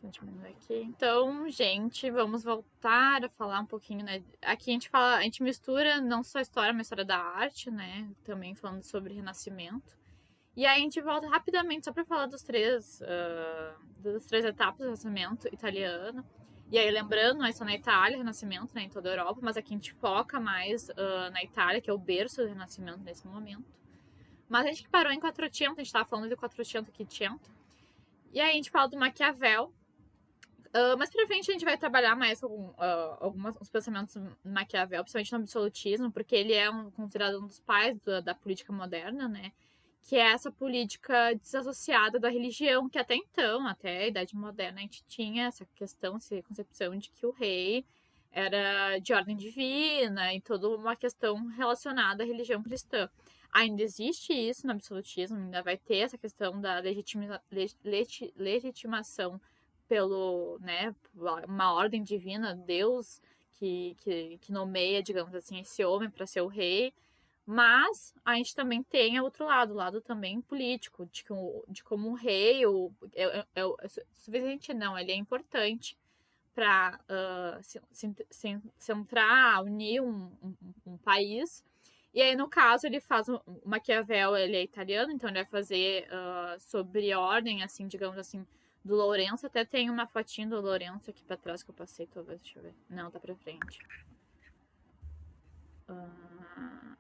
Deixa eu diminuir aqui. Então, gente, vamos voltar a falar um pouquinho, né? Aqui a gente mistura não só a história, mas a história da arte, né? Também falando sobre Renascimento. E aí a gente volta rapidamente só para falar das três etapas do Renascimento italiano. E aí, lembrando, não é só na Itália, Renascimento, né, em toda a Europa, mas aqui a gente foca mais na Itália, que é o berço do Renascimento nesse momento. Mas a gente parou em Quattrocento, a gente estava falando de Quattrocento e Quinquecento. E aí a gente fala do Maquiavel. Mais pra frente a gente vai trabalhar mais com alguns pensamentos do Maquiavel, principalmente no absolutismo, porque ele é considerado um dos pais da política moderna, né? Que é essa política desassociada da religião, que até então, até a Idade Moderna, a gente tinha essa questão, essa concepção de que o rei era de ordem divina e toda uma questão relacionada à religião cristã. Ainda existe isso no absolutismo, ainda vai ter essa questão da legitimação pelo, né, uma ordem divina, Deus que nomeia, digamos assim, esse homem para ser o rei. Mas a gente também tem outro lado, o lado também político, de como um rei, suficiente não, ele é importante para centrar, unir um país. E aí, no caso, ele faz o Maquiavel, ele é italiano, então ele vai fazer sobre ordem, assim, digamos assim, do Lourenço. Até tem uma fotinho do Lourenço aqui para trás que eu passei, talvez, deixa eu ver. Não, tá para frente.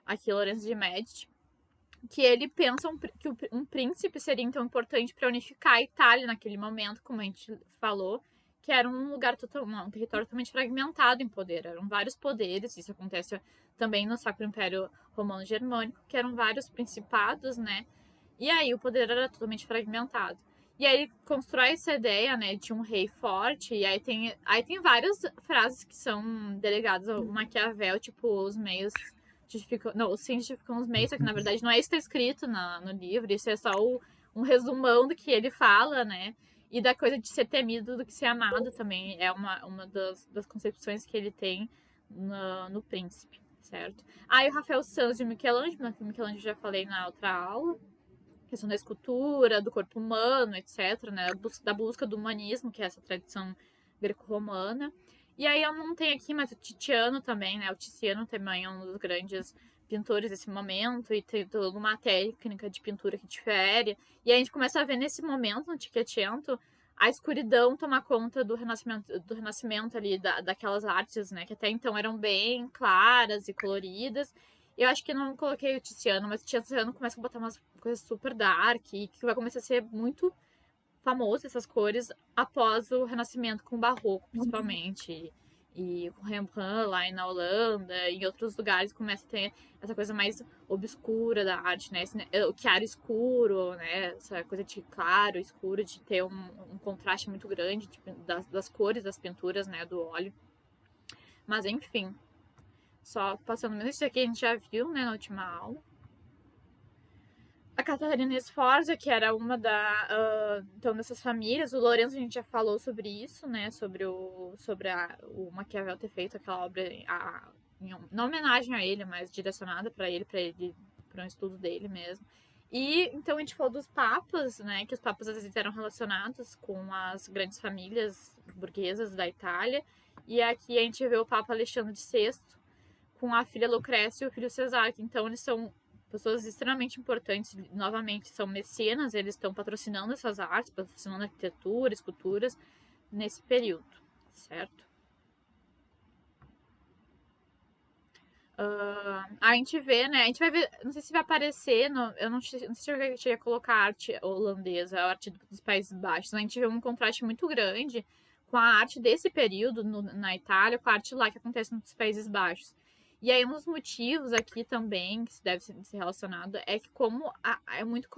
Aqui, Lourenço de Médici, que ele pensa que um príncipe seria então importante para unificar a Itália naquele momento, como a gente falou, que era um lugar um território totalmente fragmentado em poder. Eram vários poderes, isso acontece também no Sacro Império Romano Germânico, que eram vários principados, né? E aí o poder era totalmente fragmentado. E aí ele constrói essa ideia, né, de um rei forte, e aí tem várias frases que são delegadas ao Maquiavel, tipo, os meios justificam. Não, os fins justificam os meios, só que na verdade não é isso que está escrito no livro, isso é só um resumão do que ele fala, né? E da coisa de ser temido do que ser amado também é uma das concepções que ele tem no Príncipe, certo? Aí o Rafael Sanzio e o Michelangelo, que o Michelangelo já falei na outra aula, questão da escultura, do corpo humano, etc., né? Da busca do humanismo, que é essa tradição greco-romana. E aí eu não tenho aqui, mas o Tiziano também, né? O Tiziano também é um dos grandes pintores desse momento e tem toda uma técnica de pintura que difere. E aí a gente começa a ver nesse momento, no Cinquecento, a escuridão tomar conta do renascimento ali, daquelas artes, né? Que até então eram bem claras e coloridas. Eu acho que não coloquei o Tiziano, mas o Tiziano começa a botar umas coisas super dark e que vai começar a ser muito famoso essas cores após o Renascimento com o Barroco, principalmente. E com Rembrandt lá na Holanda e em outros lugares começa a ter essa coisa mais obscura da arte, né? O claro escuro, né? Essa coisa de claro, escuro, de ter um contraste muito grande das cores das pinturas, né? Do óleo. Mas enfim, só passando mesmo, isso aqui a gente já viu, né, na última aula. A Catarina Sforza, que era uma então, dessas famílias. O Lourenço, a gente já falou sobre isso, né, sobre o Maquiavel ter feito aquela obra, não homenagem a ele, mas direcionada para um estudo dele mesmo. E, então, a gente falou dos papas, né, que os papas às vezes eram relacionados com as grandes famílias burguesas da Itália. E aqui a gente vê o Papa Alexandre VI, com a filha Lucrécia e o filho Cesar, que então eles são pessoas extremamente importantes, novamente são mecenas, eles estão patrocinando essas artes, patrocinando arquitetura, esculturas, nesse período, certo? A gente vê, né, a gente vai ver, não sei se vai aparecer, eu não sei se eu cheguei a colocar a arte holandesa, a arte dos Países Baixos, a gente vê um contraste muito grande com a arte desse período na Itália, com a arte lá que acontece nos Países Baixos. E aí um dos motivos aqui também, que deve ser relacionado, é que como é muito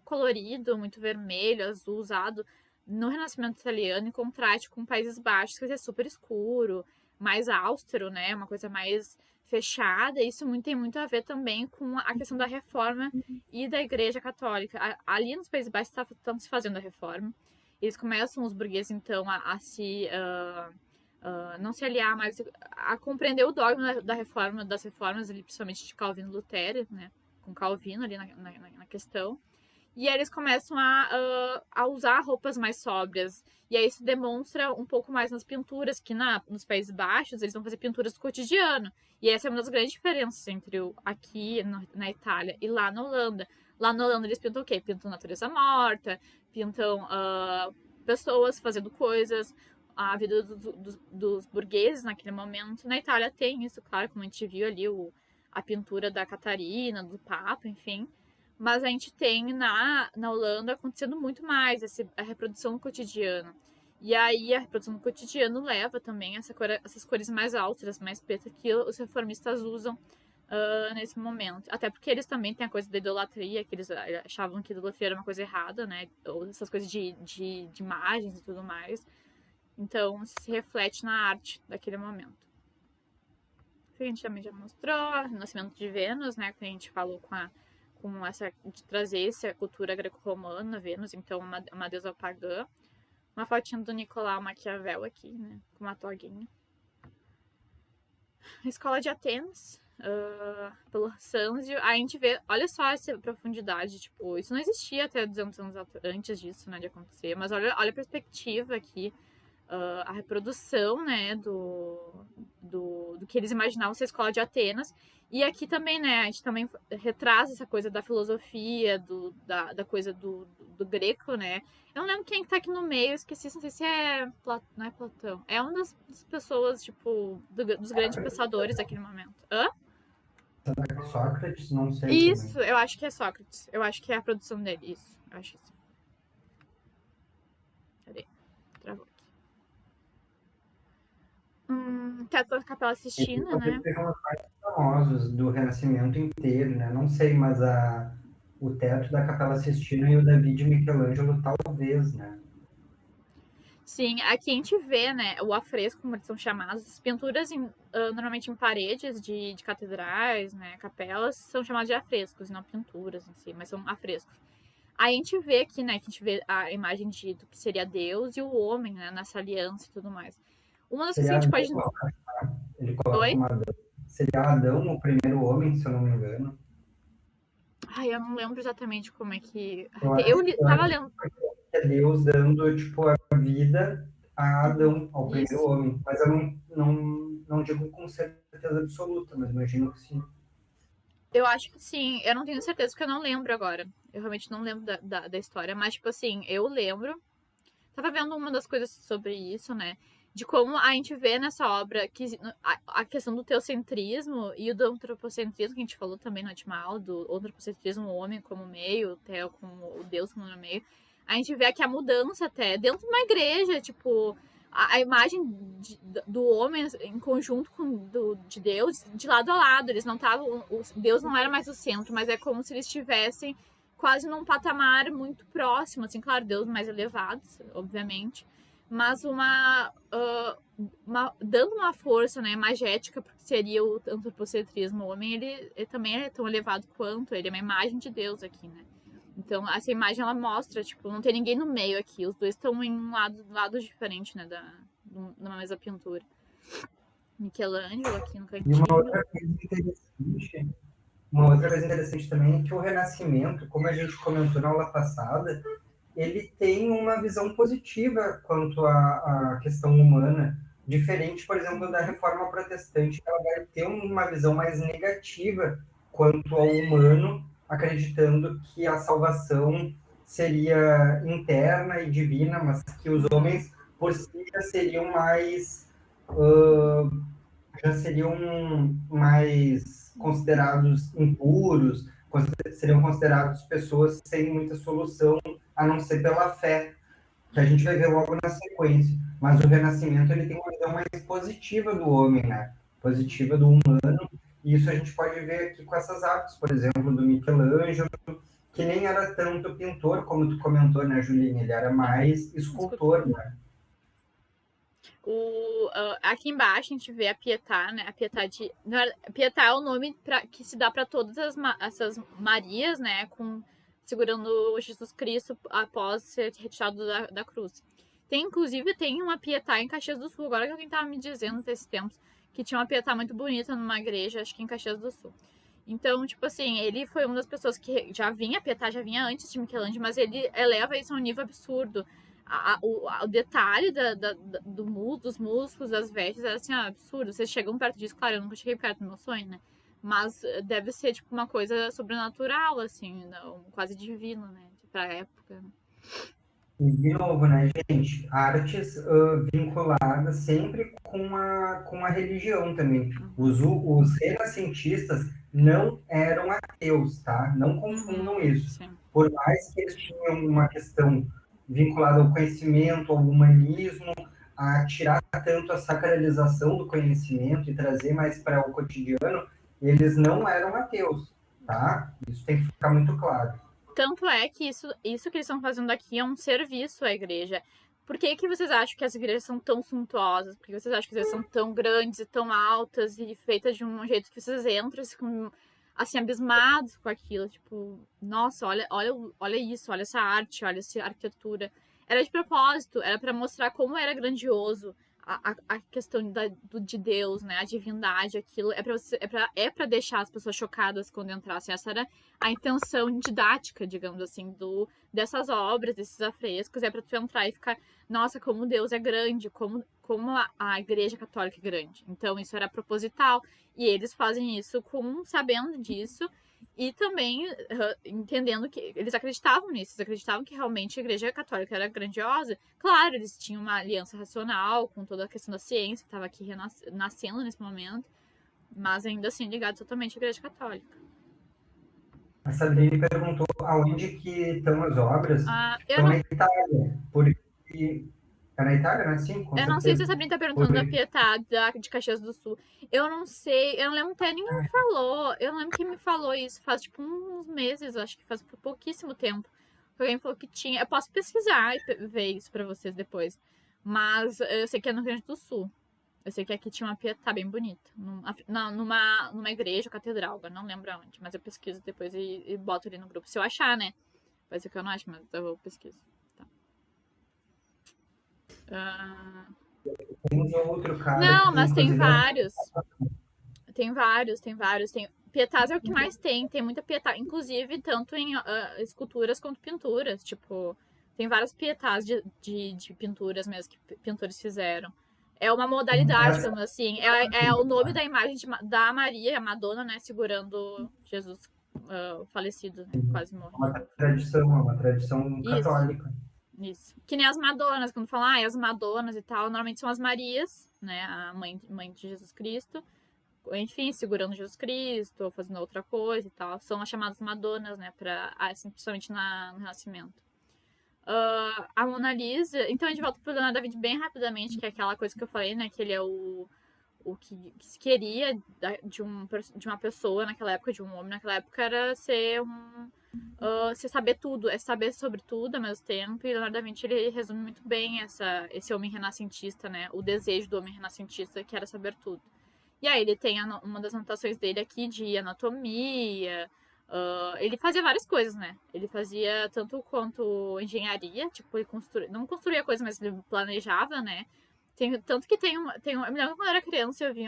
colorido, muito vermelho, azul, usado no Renascimento italiano, em contraste com Países Baixos, que é super escuro, mais austero, né? Uma coisa mais fechada. Isso tem muito a ver também com a questão da reforma e da Igreja Católica. Ali nos Países Baixos estão se fazendo a reforma. Eles começam, os burgueses, então, a se... não se aliar, mas a compreender o dogma das reformas, ali, principalmente de Calvino e Lutero, né? Com Calvino ali na questão. e aí eles começam a usar roupas mais sóbrias. E aí isso demonstra um pouco mais nas pinturas, que nos Países Baixos eles vão fazer pinturas do cotidiano. E essa é uma das grandes diferenças entre aqui na Itália e lá na Holanda. Lá na Holanda eles pintam o quê? Pintam natureza morta, pintam pessoas fazendo coisas, a vida dos burgueses naquele momento. Na Itália tem isso, claro, como a gente viu ali, a pintura da Catarina, do Papa, enfim. Mas a gente tem na Holanda acontecendo muito mais a reprodução no cotidiano. E aí a reprodução no cotidiano leva também essas cores mais altas, mais pretas, que os reformistas usam nesse momento. Até porque eles também têm a coisa da idolatria, que eles achavam que idolatria era uma coisa errada, né? Ou essas coisas de imagens e tudo mais. Então, se reflete na arte daquele momento. A gente também já mostrou o nascimento de Vênus, né? Que a gente falou com essa de trazer essa cultura greco-romana, Vênus, então uma deusa pagã. Uma fotinha do Nicolau Maquiavel aqui, né? Com uma toguinha. A escola de Atenas, pelo Sanzio. Aí a gente vê, olha só essa profundidade, tipo, isso não existia até 200 anos antes disso, né, de acontecer, mas olha a perspectiva aqui, a reprodução, né, do que eles imaginavam ser a escola de Atenas. E aqui também, né, a gente também retraz essa coisa da filosofia, da coisa do grego, né. Eu não lembro quem que tá aqui no meio, eu esqueci, não sei se não é Platão. É uma das pessoas, tipo, dos grandes pensadores daquele momento. Hã? Sócrates, não sei Isso, também. eu acho que é Sócrates. Eu acho que é a produção dele, isso. Eu acho isso. Cadê? Travou aqui. Teatro da Capela Ele Sistina, talvez né? seja um dos mais famosos do Renascimento inteiro, né? Não sei, mas o teto da Capela Sistina e o David Michelangelo, talvez, né? Sim, aqui a gente vê, né, o afresco, como eles são chamados, as pinturas normalmente em paredes de catedrais, né, capelas, são chamadas de afrescos, não pinturas em si, mas são afrescos. Aí a gente vê aqui, né, que a gente vê a imagem do que seria Deus e o homem, né, nessa aliança e tudo mais. Uma das coisas que a Seria gente Adão, pode... ele coloca Oi? uma Adão. Seria Adão o primeiro homem, se eu não me engano. Ai, eu não lembro exatamente como é que... Eu Eu acho, eu tava acho lendo... que é Deus dando, tipo, a vida a Adão, ao primeiro Isso. homem. Mas eu não digo com certeza absoluta, mas imagino que sim. Eu acho que sim. Eu não tenho certeza, porque eu não lembro agora. Eu realmente não lembro da história. Mas, tipo assim, eu lembro. Tava vendo uma das coisas sobre isso, né? De como a gente vê nessa obra que a questão do teocentrismo e do antropocentrismo, que a gente falou também na última aula, do antropocentrismo, o homem como meio, o teo como o Deus como meio. A gente vê aqui a mudança até dentro de uma igreja, tipo, a imagem do homem em conjunto com de Deus, de lado a lado. Eles não estavam. Deus não era mais o centro, mas é como se eles estivessem quase num patamar muito próximo, assim, claro, Deus mais elevado, obviamente, mas dando uma força, né, magética, porque seria o antropocentrismo. O homem, ele também é tão elevado quanto, ele é uma imagem de Deus aqui, né? Então, essa imagem, ela mostra, tipo, não tem ninguém no meio aqui, os dois estão em lados diferentes, né, da mesma pintura. Michelangelo aqui no E cantinho. uma outra coisa interessante também é que o Renascimento, como a gente comentou na aula passada, ele tem uma visão positiva quanto à questão humana, diferente, por exemplo, da Reforma Protestante, ela vai ter uma visão mais negativa quanto ao humano, acreditando que a salvação seria interna e divina, mas que os homens por si já seriam mais considerados impuros, seriam considerados pessoas sem muita solução, a não ser pela fé, que a gente vai ver logo na sequência. Mas o Renascimento ele tem uma visão mais positiva do homem, né? Positiva do humano. E isso a gente pode ver aqui com essas artes, por exemplo, do Michelangelo, que nem era tanto pintor, como tu comentou, né, Julinha? Ele era mais escultor, né? Aqui embaixo a gente vê a Pietà, né? A Pietà de. Pietà é o nome que se dá para todas essas Marias, né? Segurando Jesus Cristo após ser retirado da cruz. Inclusive, tem uma Pietà em Caxias do Sul. Agora que alguém tava me dizendo desses tempos que tinha uma Pietà muito bonita numa igreja, acho que em Caxias do Sul. Então, tipo assim, ele foi uma das pessoas que já vinha, Pietà já vinha antes de Michelangelo, mas ele eleva isso a um nível absurdo. O detalhe dos músculos, das vestes, era assim, absurdo. Vocês chegam perto disso, claro, eu nunca cheguei perto do meu sonho, né? Mas deve ser, tipo, uma coisa sobrenatural, assim, não, quase divino, né? Pra época, né? E, de novo, né, gente, artes vinculadas sempre com a religião também. Os renascentistas não eram ateus, tá? Não confundam isso. Sim. Por mais que eles tinham uma questão vinculada ao conhecimento, ao humanismo, a tirar tanto a sacralização do conhecimento e trazer mais para o cotidiano, eles não eram ateus, tá? Isso tem que ficar muito claro. Tanto é que isso que eles estão fazendo aqui é um serviço à igreja. Por que, que vocês acham que as igrejas são tão suntuosas? Por que vocês acham que as igrejas são tão grandes e tão altas e feitas de um jeito que vocês entram assim, abismados com aquilo? Tipo, nossa, olha isso, olha essa arte, olha essa arquitetura. Era de propósito, era para mostrar como era grandioso a questão de Deus, né? A divindade, aquilo. É pra deixar as pessoas chocadas quando entrassem. Essa era a intenção didática, digamos assim, dessas obras, desses afrescos. É pra tu entrar e ficar, nossa, como Deus é grande, como a Igreja Católica é grande. Então, isso era proposital. E eles fazem isso sabendo disso. E também entendendo que eles acreditavam nisso, eles acreditavam que realmente a Igreja Católica era grandiosa. Claro, eles tinham uma aliança racional com toda a questão da ciência, que estava aqui nascendo nesse momento, mas ainda assim ligado totalmente à Igreja Católica. A Sabrina perguntou aonde que estão as obras. Estão na Itália, porque... É na Itália, né? Sim, com eu certeza. não sei se a Sabrina tá perguntando da Pietà, de Caxias do Sul. Eu não sei, eu não lembro até ninguém me falou. Eu não lembro quem me falou isso. Faz tipo uns meses, acho que faz pouquíssimo tempo. Alguém falou que tinha. Eu posso pesquisar e ver isso pra vocês depois. Mas eu sei que é no Rio Grande do Sul. Eu sei que aqui tinha uma Pietà bem bonita. Numa igreja, catedral, agora não lembro aonde. Mas eu pesquiso depois e boto ali no grupo. Se eu achar, né? Vai ser que eu não acho, mas eu pesquiso. Tem outro cara. Não, mas tem vários. Tem vários. Pietás é o que mais tem. Tem muita Pietá. Inclusive, tanto em esculturas quanto pinturas. Tipo, tem várias Pietás de pinturas mesmo que pintores fizeram. É uma modalidade, digamos assim. É o nome da imagem da Maria, a Madonna, né? Segurando Jesus falecido, né, quase morto. Uma tradição católica. Isso. Que nem as Madonas, quando falam, as Madonas e tal, normalmente são as Marias, né? A mãe de Jesus Cristo. Enfim, segurando Jesus Cristo, ou fazendo outra coisa e tal. São as chamadas Madonas, né? Assim, principalmente no Renascimento. A Mona Lisa. Então a gente volta pro Leonardo da Vinci bem rapidamente, que é aquela coisa que eu falei, né? Que ele é o que se queria de uma pessoa naquela época, de um homem naquela época, era ser você saber tudo, é saber sobre tudo ao mesmo tempo. E Leonardo da Vinci, ele resume muito bem esse homem renascentista, né? O desejo do homem renascentista, que era saber tudo. E aí ele tem uma das anotações dele aqui de anatomia. Ele fazia várias coisas, né? Ele fazia tanto quanto engenharia, tipo, ele não construía coisas, mas ele planejava, né? Tanto que eu me lembro quando eu era criança, eu vi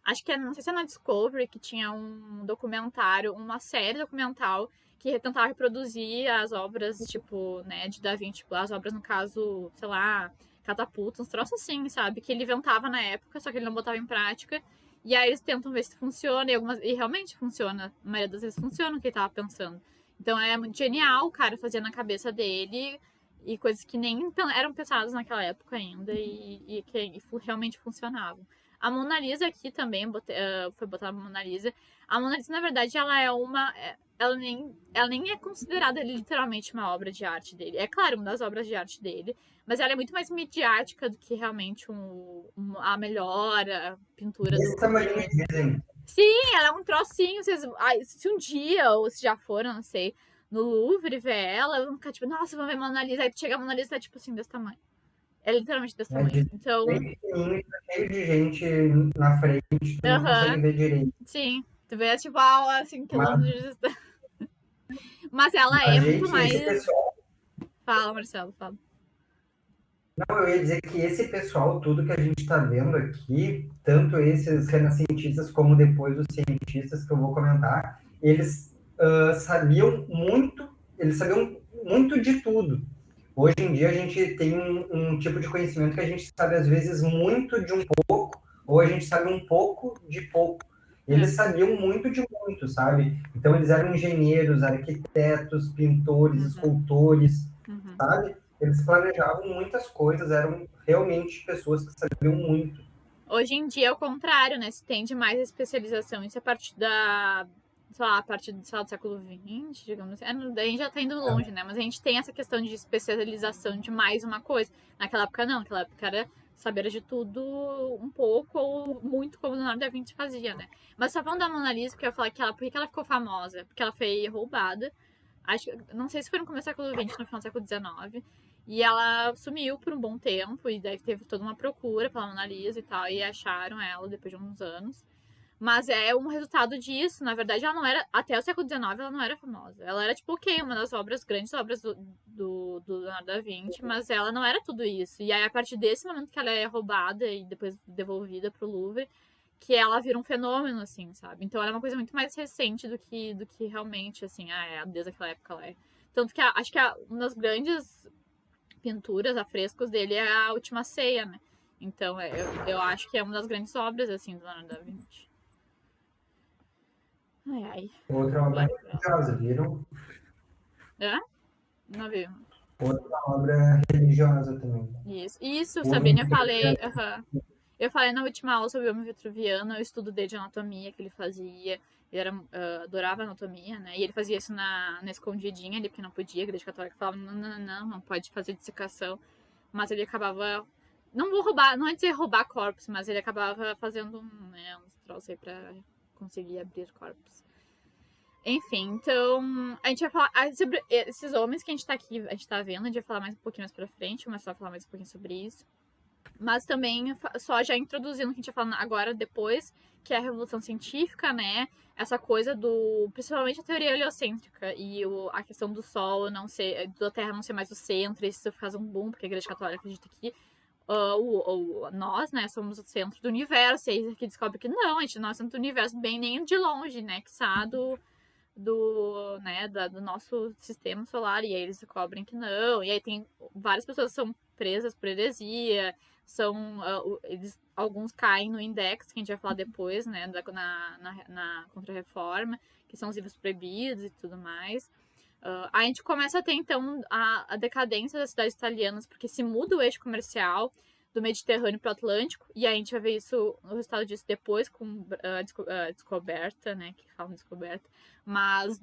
acho que não sei se é na Discovery, que tinha um documentário, uma série documental que tentava reproduzir as obras, tipo, né, de Da Vinci, tipo, as obras, no caso, sei lá, catapultas, uns troços assim, sabe? Que ele inventava na época, só que ele não botava em prática. E aí eles tentam ver se funciona, e realmente funciona. A maioria das vezes funciona o que ele tava pensando. Então é muito genial o cara fazer na cabeça dele e coisas que nem eram pensadas naquela época ainda e que realmente funcionavam. A Mona Lisa aqui também, foi botada a Mona Lisa. A Mona Lisa, na verdade, ela é ela nem é considerada literalmente uma obra de arte dele. É claro, uma das obras de arte dele, mas ela é muito mais midiática do que realmente a melhor pintura Esse tamanho dizem. Sim, ela é um trocinho. Se um dia, ou se já foram, não sei, no Louvre ver ela, vão ficar tipo, nossa, vamos ver a Mona Lisa. Aí tu chega a Mona Lisa, tá tipo assim, desse tamanho. É literalmente desse tamanho. Então. Cheio de gente na frente, tu não consegue ver direito. Sim, tu vê tipo, assim, quilômetros de distância. Mas ela é muito mais. Pessoal... Fala, Marcelo, fala. Não, eu ia dizer que esse pessoal, tudo que a gente está vendo aqui, tanto esses renascentistas como depois os cientistas que eu vou comentar, eles eles sabiam muito de tudo. Hoje em dia a gente tem um tipo de conhecimento que a gente sabe às vezes muito de um pouco, ou a gente sabe um pouco de pouco. Eles sabiam muito de muito, sabe? Então eles eram engenheiros, arquitetos, pintores, escultores, sabe? Eles planejavam muitas coisas, eram realmente pessoas que sabiam muito. Hoje em dia é o contrário, né? Se tende mais a especialização. Isso é a partir da, sei lá, a partir do século XX, digamos assim. Daí já tá indo longe, né? Mas a gente tem essa questão de especialização de mais uma coisa. Naquela época não, naquela época era saber de tudo um pouco ou muito, como o Leonardo da Vinci fazia, né? Mas só falando da Mona Lisa, que eu ia falar que ela, por que ela ficou famosa? Porque ela foi roubada. Acho, não sei se foi no começo do século XX, no final do século XIX. E ela sumiu por um bom tempo, e daí teve toda uma procura pela Mona Lisa e tal, e acharam ela depois de uns anos. Mas é um resultado disso, na verdade, ela não era, até o século XIX, ela não era famosa. Ela era, tipo, ok, uma das grandes obras do Leonardo da Vinci, mas ela não era tudo isso. E aí, a partir desse momento que ela é roubada e depois devolvida pro Louvre, que ela vira um fenômeno, assim, sabe? Então ela é uma coisa muito mais recente do que realmente, assim, desde aquela época ela é. Tanto que acho que uma das grandes pinturas, afrescos dele é a Última Ceia, né? Então, eu acho que é uma das grandes obras, assim, do Leonardo da Vinci. Ai, ai. Outra obra religiosa, viram? Hã? Não viu? Outra obra religiosa também. Isso, Sabine, eu falei. Eu falei na última aula sobre o homem vitruviano, o estudo dele de anatomia que ele fazia. Ele era, adorava anatomia, né? E ele fazia isso na escondidinha ali, porque não podia. A igreja católica falava: não pode fazer dissecação. Mas ele acabava. Não vou roubar, não é dizer roubar corpos, mas ele acabava fazendo uns troços aí pra conseguir abrir corpos. Enfim, então a gente vai falar sobre esses homens que a gente tá aqui, a gente tá vendo, a gente vai falar mais um pouquinho mais pra frente, mas só falar mais um pouquinho sobre isso. Mas também, só já introduzindo o que a gente vai falar agora, depois, que é a Revolução Científica, né? Essa coisa principalmente a teoria heliocêntrica e a questão do Sol não ser, da Terra não ser mais o centro, isso faz um boom, porque a Igreja Católica acredita que nós, né, somos o centro do universo, e aí que descobre que não, a gente não é o centro do universo bem nem de longe, né? Que sabe do nosso sistema solar, e aí eles descobrem que não, e aí tem várias pessoas que são presas por heresia, alguns caem no index, que a gente vai falar depois, né, na Contra-Reforma, que são os livros proibidos e tudo mais. A gente começa a ter, então, a decadência das cidades italianas, porque se muda o eixo comercial do Mediterrâneo para o Atlântico, e a gente vai ver o resultado disso depois com a descoberta, né, que falam descoberta, mas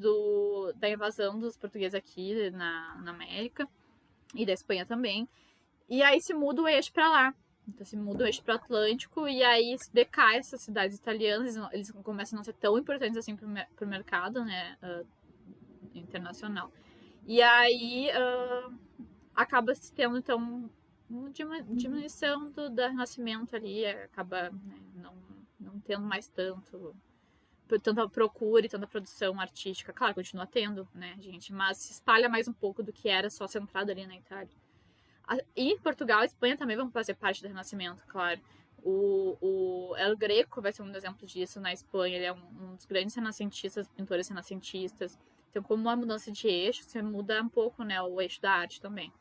da invasão dos portugueses aqui na América, e da Espanha também. E aí se muda o eixo para lá. Então se muda o eixo para o Atlântico, e aí decai essas cidades italianas, eles começam a não ser tão importantes assim para o mercado, né, internacional. E aí acaba se tendo, então, uma diminuição do renascimento ali, acaba, né, não tendo mais tanta procura e tanta produção artística. Claro, continua tendo, né, gente, mas se espalha mais um pouco do que era só centrado ali na Itália. E Portugal e Espanha também vão fazer parte do Renascimento, claro. O El Greco vai ser um exemplo disso na Espanha. Ele é um dos grandes renascentistas, pintores renascentistas. Então, como uma mudança de eixo, você muda um pouco, né, o eixo da arte também.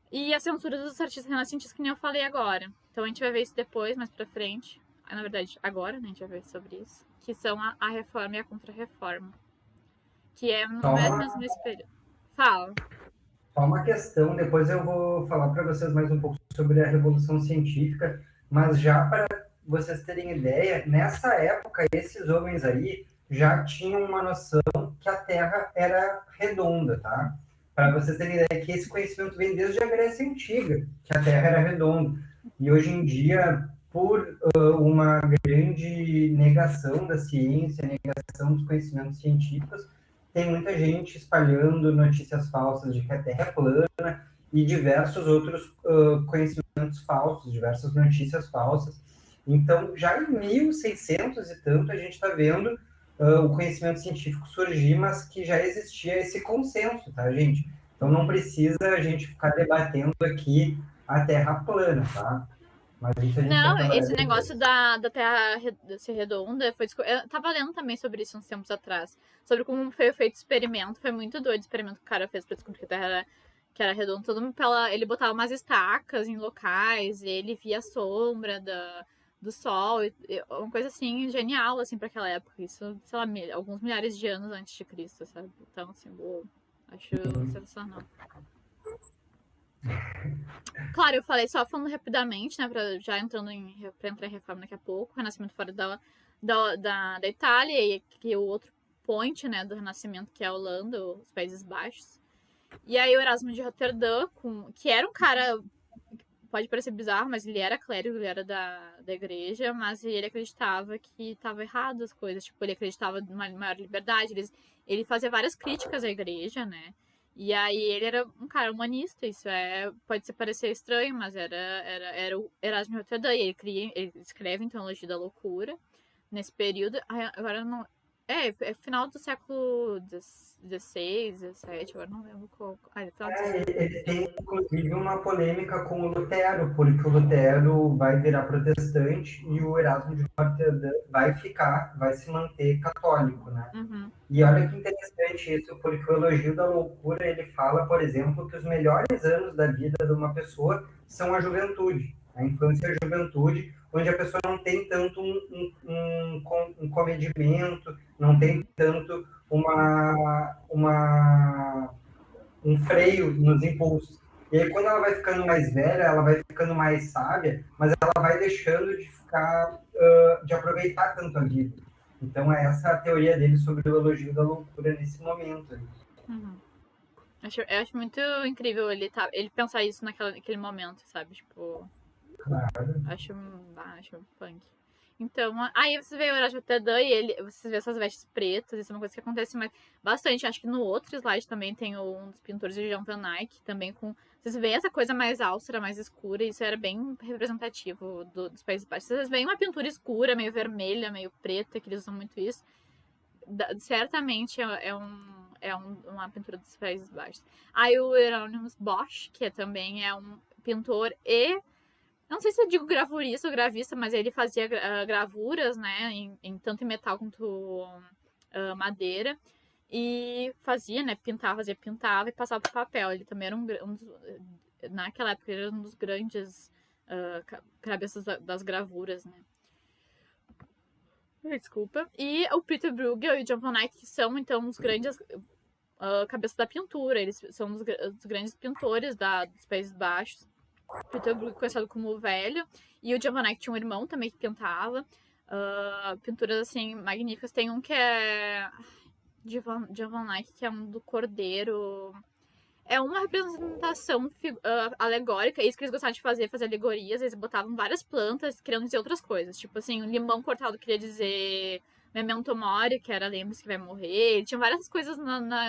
E a censura dos artistas renascentistas, que nem eu falei agora. Então, a gente vai ver isso depois, mais pra frente. Na verdade, agora, né, a gente vai ver sobre isso. Que são a Reforma e a Contra-Reforma. Que é mais ou menos nesse período. Fala. Só uma questão, depois eu vou falar para vocês mais um pouco sobre a Revolução Científica, mas já para vocês terem ideia, nessa época, esses homens aí já tinham uma noção que a Terra era redonda, tá? Para vocês terem ideia que esse conhecimento vem desde a Grécia Antiga, que a Terra era redonda. E hoje em dia, por uma grande negação da ciência, negação dos conhecimentos científicos, tem muita gente espalhando notícias falsas de que a Terra é plana e diversos outros conhecimentos falsos, diversas notícias falsas. Então, já em 1600 e tanto, a gente está vendo o conhecimento científico surgir, mas que já existia esse consenso, tá, gente? Então, não precisa a gente ficar debatendo aqui a Terra plana, tá? Mas isso a gente vai Não, trabalhar esse depois. negócio da Terra ser redonda foi. Eu tava lendo também sobre isso uns tempos atrás. Sobre como foi feito o experimento. Foi muito doido o experimento que o cara fez pra descobrir que a Terra era redonda. Todo mundo ele botava umas estacas em locais, e ele via a sombra do Sol. Uma coisa assim, genial, assim, pra aquela época. Isso, sei lá, alguns milhares de anos antes de Cristo, sabe? Então, assim, acho sensacional. Claro, eu falei só falando rapidamente, né, já pra entrar em reforma daqui a pouco, Renascimento fora da Itália, e que o outro point, né, do Renascimento, que é a Holanda, os Países Baixos. E aí o Erasmo de Roterdã, que era um cara, pode parecer bizarro, mas ele era clérigo, ele era da igreja, mas ele acreditava que estava errado as coisas, tipo, ele acreditava numa maior liberdade, ele fazia várias críticas à igreja, né, e aí ele era um cara humanista, isso pode parecer estranho, mas era o Erasmo de Roterdã, e ele escreve em Teologia da Loucura, nesse período, agora não... É final do século XVI, XVII, agora não lembro qual. Ele tem, inclusive, uma polêmica com o Lutero, porque o Lutero vai virar protestante e o Erasmo de Rotterdam vai se manter católico, né? Uhum. E olha que interessante isso, porque o Elogio da Loucura, ele fala, por exemplo, que os melhores anos da vida de uma pessoa são a juventude, a infância e a juventude, onde a pessoa não tem tanto um comedimento, não tem tanto um freio nos impulsos. E aí, quando ela vai ficando mais velha, ela vai ficando mais sábia, mas ela vai deixando de de aproveitar tanto a vida. Então, é essa a teoria dele sobre o elogio da loucura nesse momento. Uhum. Eu acho muito incrível ele pensar isso naquele momento, sabe? Tipo. Claro. Acho punk. Então, aí você vê o Erasmo Rotterdam e você vê essas vestes pretas, isso é uma coisa que acontece bastante. Acho que no outro slide também tem um dos pintores de Jan van Eyck, também com... Vocês veem essa coisa mais austera, mais escura, e isso era bem representativo dos Países Baixos. Vocês veem uma pintura escura, meio vermelha, meio preta, que eles usam muito isso. Certamente uma pintura dos Países Baixos. Aí o Hieronymus Bosch, que também é um pintor não sei se eu digo gravurista ou gravista, mas ele fazia gravuras, né, tanto em metal quanto madeira. E fazia, né, pintava e passava pro papel. Ele também era naquela época, ele era um dos grandes cabeças das gravuras, né. Desculpa. E o Peter Bruegel e o John van Eyck, que são, então, os grandes cabeças da pintura. Eles são os grandes pintores dos Países Baixos. Peter Bruegel, conhecido como o Velho, e o John van Eyck tinha um irmão também que pintava pinturas assim magníficas. Tem um que é John van Eyck, que é um do Cordeiro. É uma representação alegórica, isso que eles gostavam de fazer alegorias. Eles botavam várias plantas querendo dizer outras coisas, tipo assim, um limão cortado queria dizer Memento Mori, que era lembre-se que vai morrer. Tinha várias coisas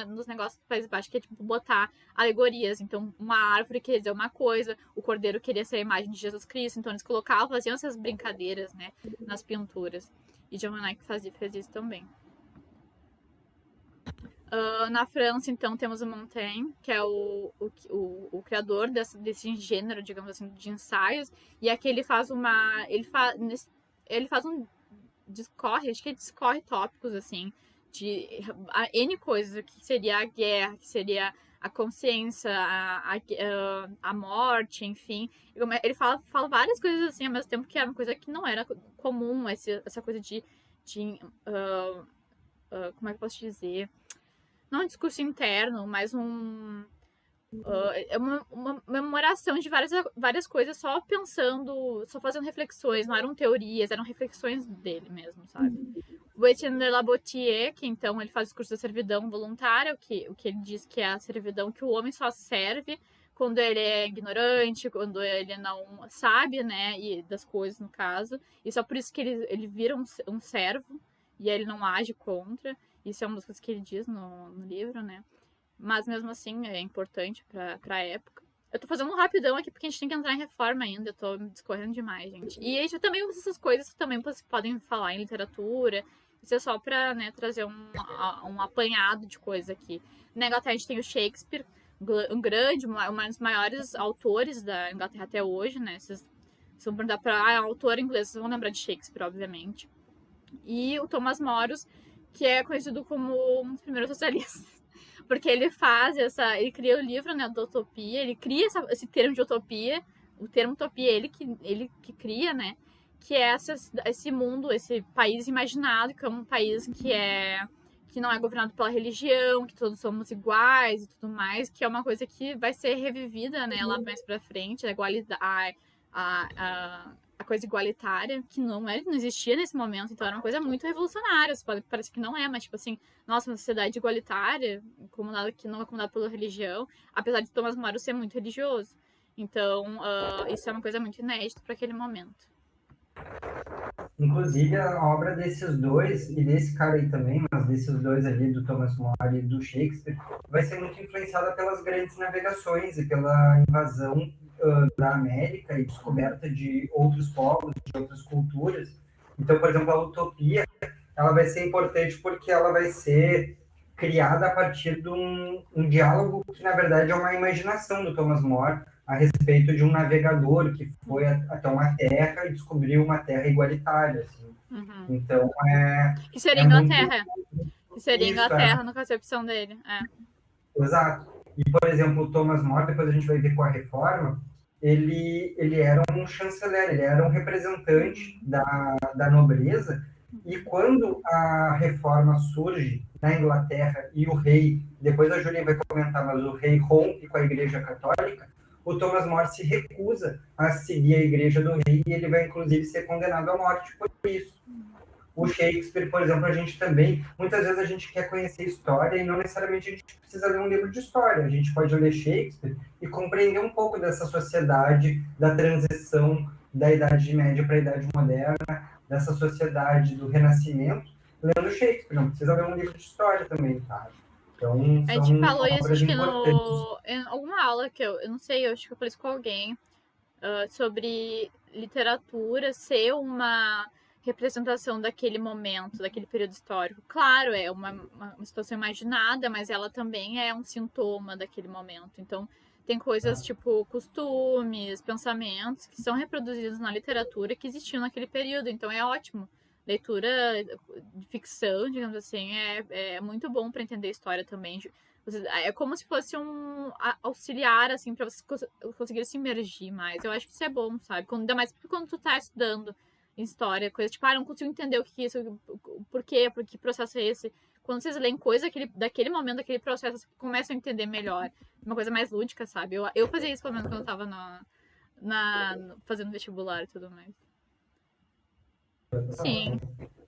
nos negócios do País Baixo que é tipo botar alegorias. Então, uma árvore queria dizer uma coisa, o cordeiro queria ser a imagem de Jesus Cristo. Então, eles faziam essas brincadeiras, né, nas pinturas. E John van Eyck fez isso também. Na França, então, temos o Montaigne, que é o criador desse gênero, digamos assim, de ensaios. E aqui ele faz um discorre, acho que ele discorre tópicos, assim, de N coisas, o que seria a guerra, o que seria a consciência, a morte, enfim. Ele fala várias coisas assim, ao mesmo tempo que era uma coisa que não era comum, essa coisa de como é que eu posso dizer? Não um discurso interno, mas é uma memoração de várias coisas, só pensando, só fazendo reflexões, não eram teorias, eram reflexões dele mesmo, sabe? O Etienne de la Boétie, que então ele faz o discurso da servidão voluntária, o que ele diz que é a servidão que o homem só serve quando ele é ignorante, quando ele não sabe, né, e das coisas no caso, e só por isso que ele vira um servo, e ele não age contra. Isso é uma das coisas que ele diz no livro, né? Mas mesmo assim é importante pra época. Eu tô fazendo um rapidão aqui porque a gente tem que entrar em reforma ainda. Eu tô discorrendo demais, gente. E aí também essas coisas também podem falar em literatura. Isso é só pra, né, trazer um apanhado de coisa aqui. Na Inglaterra a gente tem o Shakespeare um dos maiores autores da Inglaterra até hoje, né? Vocês vão perguntar para autor inglês, vocês vão lembrar de Shakespeare, obviamente. E o Thomas Moros, que é conhecido como um dos primeiros socialistas. Porque ele ele cria o livro, né, da utopia, ele cria esse termo de utopia, o termo utopia ele que cria, né, que é esse mundo, esse país imaginado, que é um país que não é governado pela religião, que todos somos iguais e tudo mais, que é uma coisa que vai ser revivida, né, lá mais pra frente, a coisa igualitária, que não existia nesse momento, então era uma coisa muito revolucionária, parece que não é, mas tipo assim, nossa, uma sociedade igualitária, que não é acomodada pela religião, apesar de Thomas More ser muito religioso. Então, isso é uma coisa muito inédita para aquele momento. Inclusive, a obra desses dois, e desse cara aí também, mas desses dois ali, do Thomas More e do Shakespeare, vai ser muito influenciada pelas grandes navegações e pela invasão da América e descoberta de outros povos, de outras culturas. Então, por exemplo, a utopia, ela vai ser importante porque ela vai ser criada a partir de um diálogo que, na verdade, é uma imaginação do Thomas More a respeito de um navegador que foi até uma terra e descobriu uma terra igualitária. Assim. Uhum. Então, que seria Inglaterra. Que seria isso, Inglaterra na concepção dele. Exato. E, por exemplo, o Thomas More, depois a gente vai ver com a reforma, ele era um chanceler, ele era um representante da nobreza, e quando a reforma surge na Inglaterra e o rei, depois a Júlia vai comentar, mas o rei rompe com a Igreja Católica, o Thomas More se recusa a seguir a Igreja do Rei e ele vai, inclusive, ser condenado à morte por isso. O Shakespeare, por exemplo, a gente também, muitas vezes a gente quer conhecer história e não necessariamente a gente precisa ler um livro de história. A gente pode ler Shakespeare e compreender um pouco dessa sociedade, da transição da Idade Média para a Idade Moderna, dessa sociedade do Renascimento, lendo Shakespeare. Não precisa ler um livro de história também, tá? Então, a gente falou isso, acho que em alguma aula que eu não sei, eu acho que eu falei isso com alguém, sobre literatura ser uma representação daquele momento, daquele período histórico. Claro, é uma situação imaginada, mas ela também é um sintoma daquele momento. Então, tem coisas tipo costumes, pensamentos que são reproduzidos na literatura que existiam naquele período. Então, é ótimo. Leitura de ficção, digamos assim, é muito bom para entender a história também. É como se fosse um auxiliar, assim, pra você conseguir se imergir mais. Eu acho que isso é bom, sabe? Ainda mais quando tu tá estudando história, coisa tipo, não consigo entender o que é isso, por que processo é esse. Quando vocês leem coisa daquele momento, daquele processo, vocês começam a entender melhor. Uma coisa mais lúdica, sabe? Eu fazia isso, pelo menos, quando eu tava fazendo vestibular e tudo mais. Sim,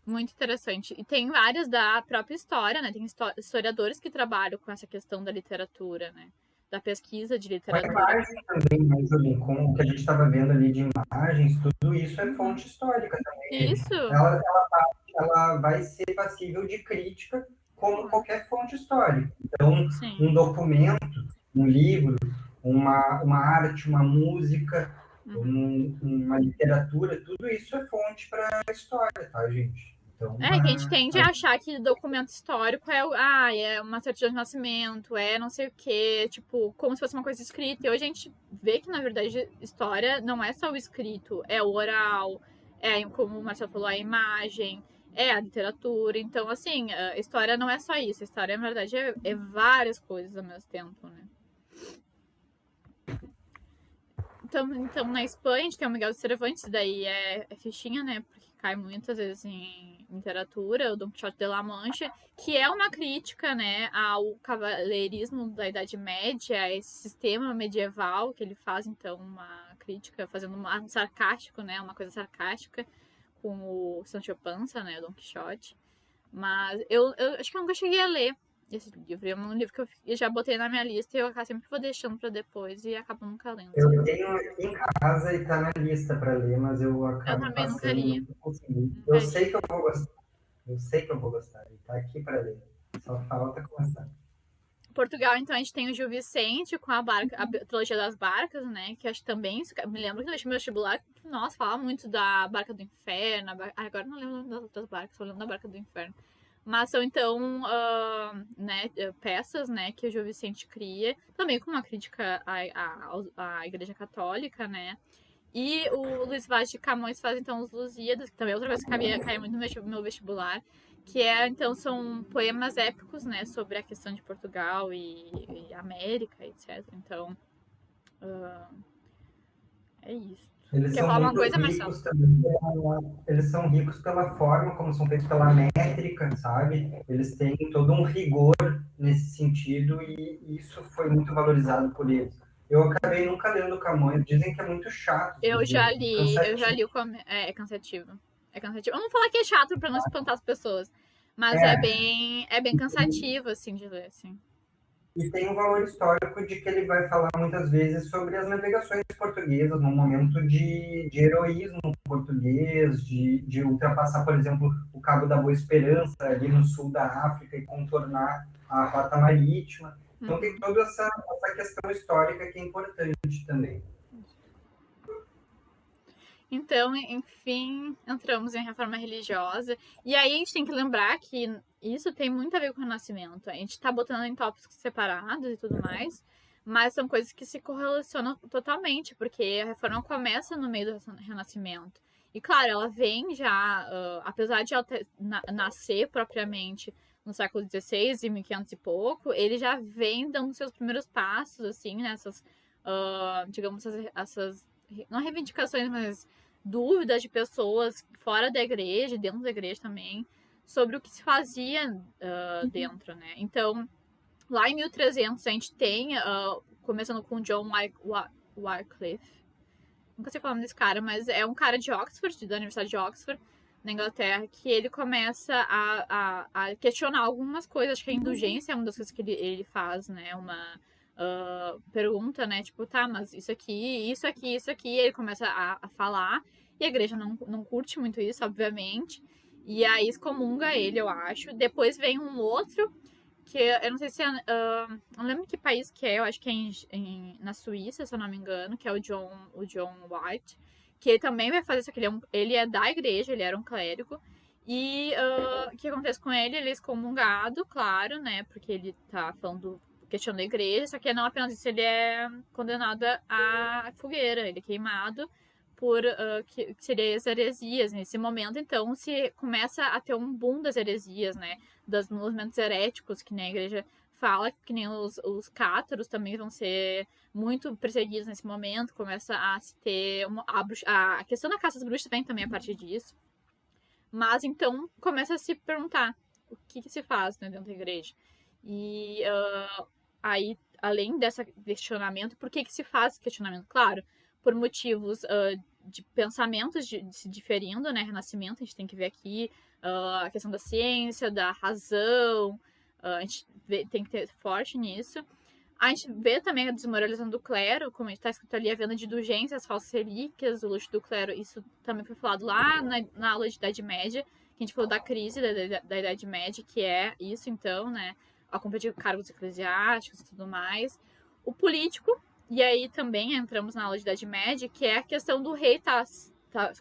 muito interessante. E tem várias da própria história, né? Tem historiadores que trabalham com essa questão da literatura, né? Da pesquisa de literatura. Imagens também, né, Julinho? Com o que a gente estava vendo ali de imagens, tudo isso é fonte histórica também. Isso. Ela vai ser passível de crítica como qualquer fonte histórica. Então, Sim. Um documento, um livro, uma arte, uma música, uma literatura, tudo isso é fonte para a história, tá, gente? Então, que a gente tende a achar que documento histórico é uma certidão de nascimento, não sei o quê, tipo, como se fosse uma coisa escrita. E hoje a gente vê que, na verdade, história não é só o escrito, é o oral, como o Marcelo falou, a imagem, a literatura. Então, assim, a história não é só isso. A história, na verdade, é várias coisas ao mesmo tempo, né? Então, na Espanha, a gente tem o Miguel de Cervantes, daí é fichinha, né? Porque cai muitas vezes em literatura, o Don Quixote de La Mancha, que é uma crítica, né, ao cavaleirismo da Idade Média, a esse sistema medieval que ele faz, então, uma crítica, fazendo um sarcástico, né, uma coisa sarcástica com o Sancho Panza, né, o Don Quixote. Mas eu acho que eu nunca cheguei a ler esse livro. É um livro que eu já botei na minha lista e eu sempre vou deixando para depois e acabo nunca lendo. Eu tenho aqui em casa e tá na lista para ler, mas eu acabo também passando, nunca li. não consegui. Eu sei que eu vou gostar. Eu sei que eu vou gostar. Ele tá aqui para ler. Só falta começar. Portugal, então, a gente tem o Gil Vicente com a trilogia das barcas, né? Que eu acho que também, me lembro que no meu vestibular, nossa, falava muito da Barca do Inferno. Agora não lembro das outras barcas, só lembro da Barca do Inferno. Mas são, então, né, peças, né, que o Gil Vicente cria, também com uma crítica à Igreja Católica, né? E o Luiz Vaz de Camões faz, então, os Lusíadas, que também é outra coisa que cai muito no meu vestibular, que então, são poemas épicos, né, sobre a questão de Portugal e América, etc. Então, é isso. Eles Quer são falar alguma muito coisa, Marcelo? ricos também. Eles são ricos pela forma como são feitos, pela métrica, sabe? Eles têm todo um rigor nesse sentido e isso foi muito valorizado por eles. Eu acabei nunca lendo Camões. Dizem que é muito chato Eu os já livros, li cansativo. é cansativo. É cansativo. Vamos falar que é chato pra não espantar as pessoas. Mas É, é bem cansativo, assim, de ler, assim. e tem um valor histórico de que ele vai falar muitas vezes sobre as navegações portuguesas, num momento de heroísmo português, de ultrapassar, por exemplo, o Cabo da Boa Esperança, ali no sul da África, e contornar a Rota Marítima. Então tem Uhum. toda essa questão histórica que é importante também. Então, enfim, entramos em reforma religiosa. E aí a gente tem que lembrar que isso tem muito a ver com o Renascimento. A gente tá botando em tópicos separados e tudo mais, mas são coisas que se correlacionam totalmente, porque a reforma começa no meio do Renascimento. E claro, ela vem já, apesar de ela nascer propriamente no século XVI, e 1500 e pouco, ele já vem dando seus primeiros passos, assim, nessas, digamos, essas não reivindicações, mas dúvidas de pessoas fora da igreja, dentro da igreja também, sobre o que se fazia dentro, né? Então, lá em 1300 a gente tem, começando com John Wycliffe, nunca sei falar desse cara, mas é um cara de Oxford, da Universidade de Oxford, na Inglaterra, que ele começa a questionar algumas coisas. Acho que a indulgência é uma das coisas que ele faz, né? Uma pergunta, né? Tipo, tá, mas isso aqui, isso aqui, isso aqui. E ele começa a falar. E a igreja não curte muito isso, obviamente. E aí excomunga ele, eu acho. Depois vem um outro, que eu não sei se é. Não lembro que país que é, eu acho que é na Suíça, se eu não me engano, que é o John White, que ele também vai fazer isso aqui. Ele é da igreja, ele era um clérigo. E o que acontece com ele? Ele é excomungado, claro, né? Porque ele tá falando, questionando a igreja, só que não apenas isso, ele é condenado à fogueira, ele é queimado por que seria as heresias nesse momento. Então se começa a ter um boom das heresias, né? Dos movimentos heréticos, que nem a igreja fala, que nem os cátaros também vão ser muito perseguidos nesse momento. Começa a se ter a questão da caça às bruxas vem também a partir disso. Mas então começa a se perguntar o que se faz, né, dentro da igreja. E aí, além desse questionamento, por que se faz esse questionamento? Claro, por motivos de pensamentos de se diferindo, né? Renascimento, a gente tem que ver aqui a questão da ciência, da razão, a gente tem que ter forte nisso. A gente vê também a desmoralização do clero, como está escrito ali, a venda de indulgências, falsas relíquias, o luxo do clero. Isso também foi falado lá na aula de Idade Média, que a gente falou da crise da Idade Média, que é isso, então, né? A compra de cargos eclesiásticos e tudo mais. O político, e aí também entramos na aula de Idade Média, que é a questão do rei tá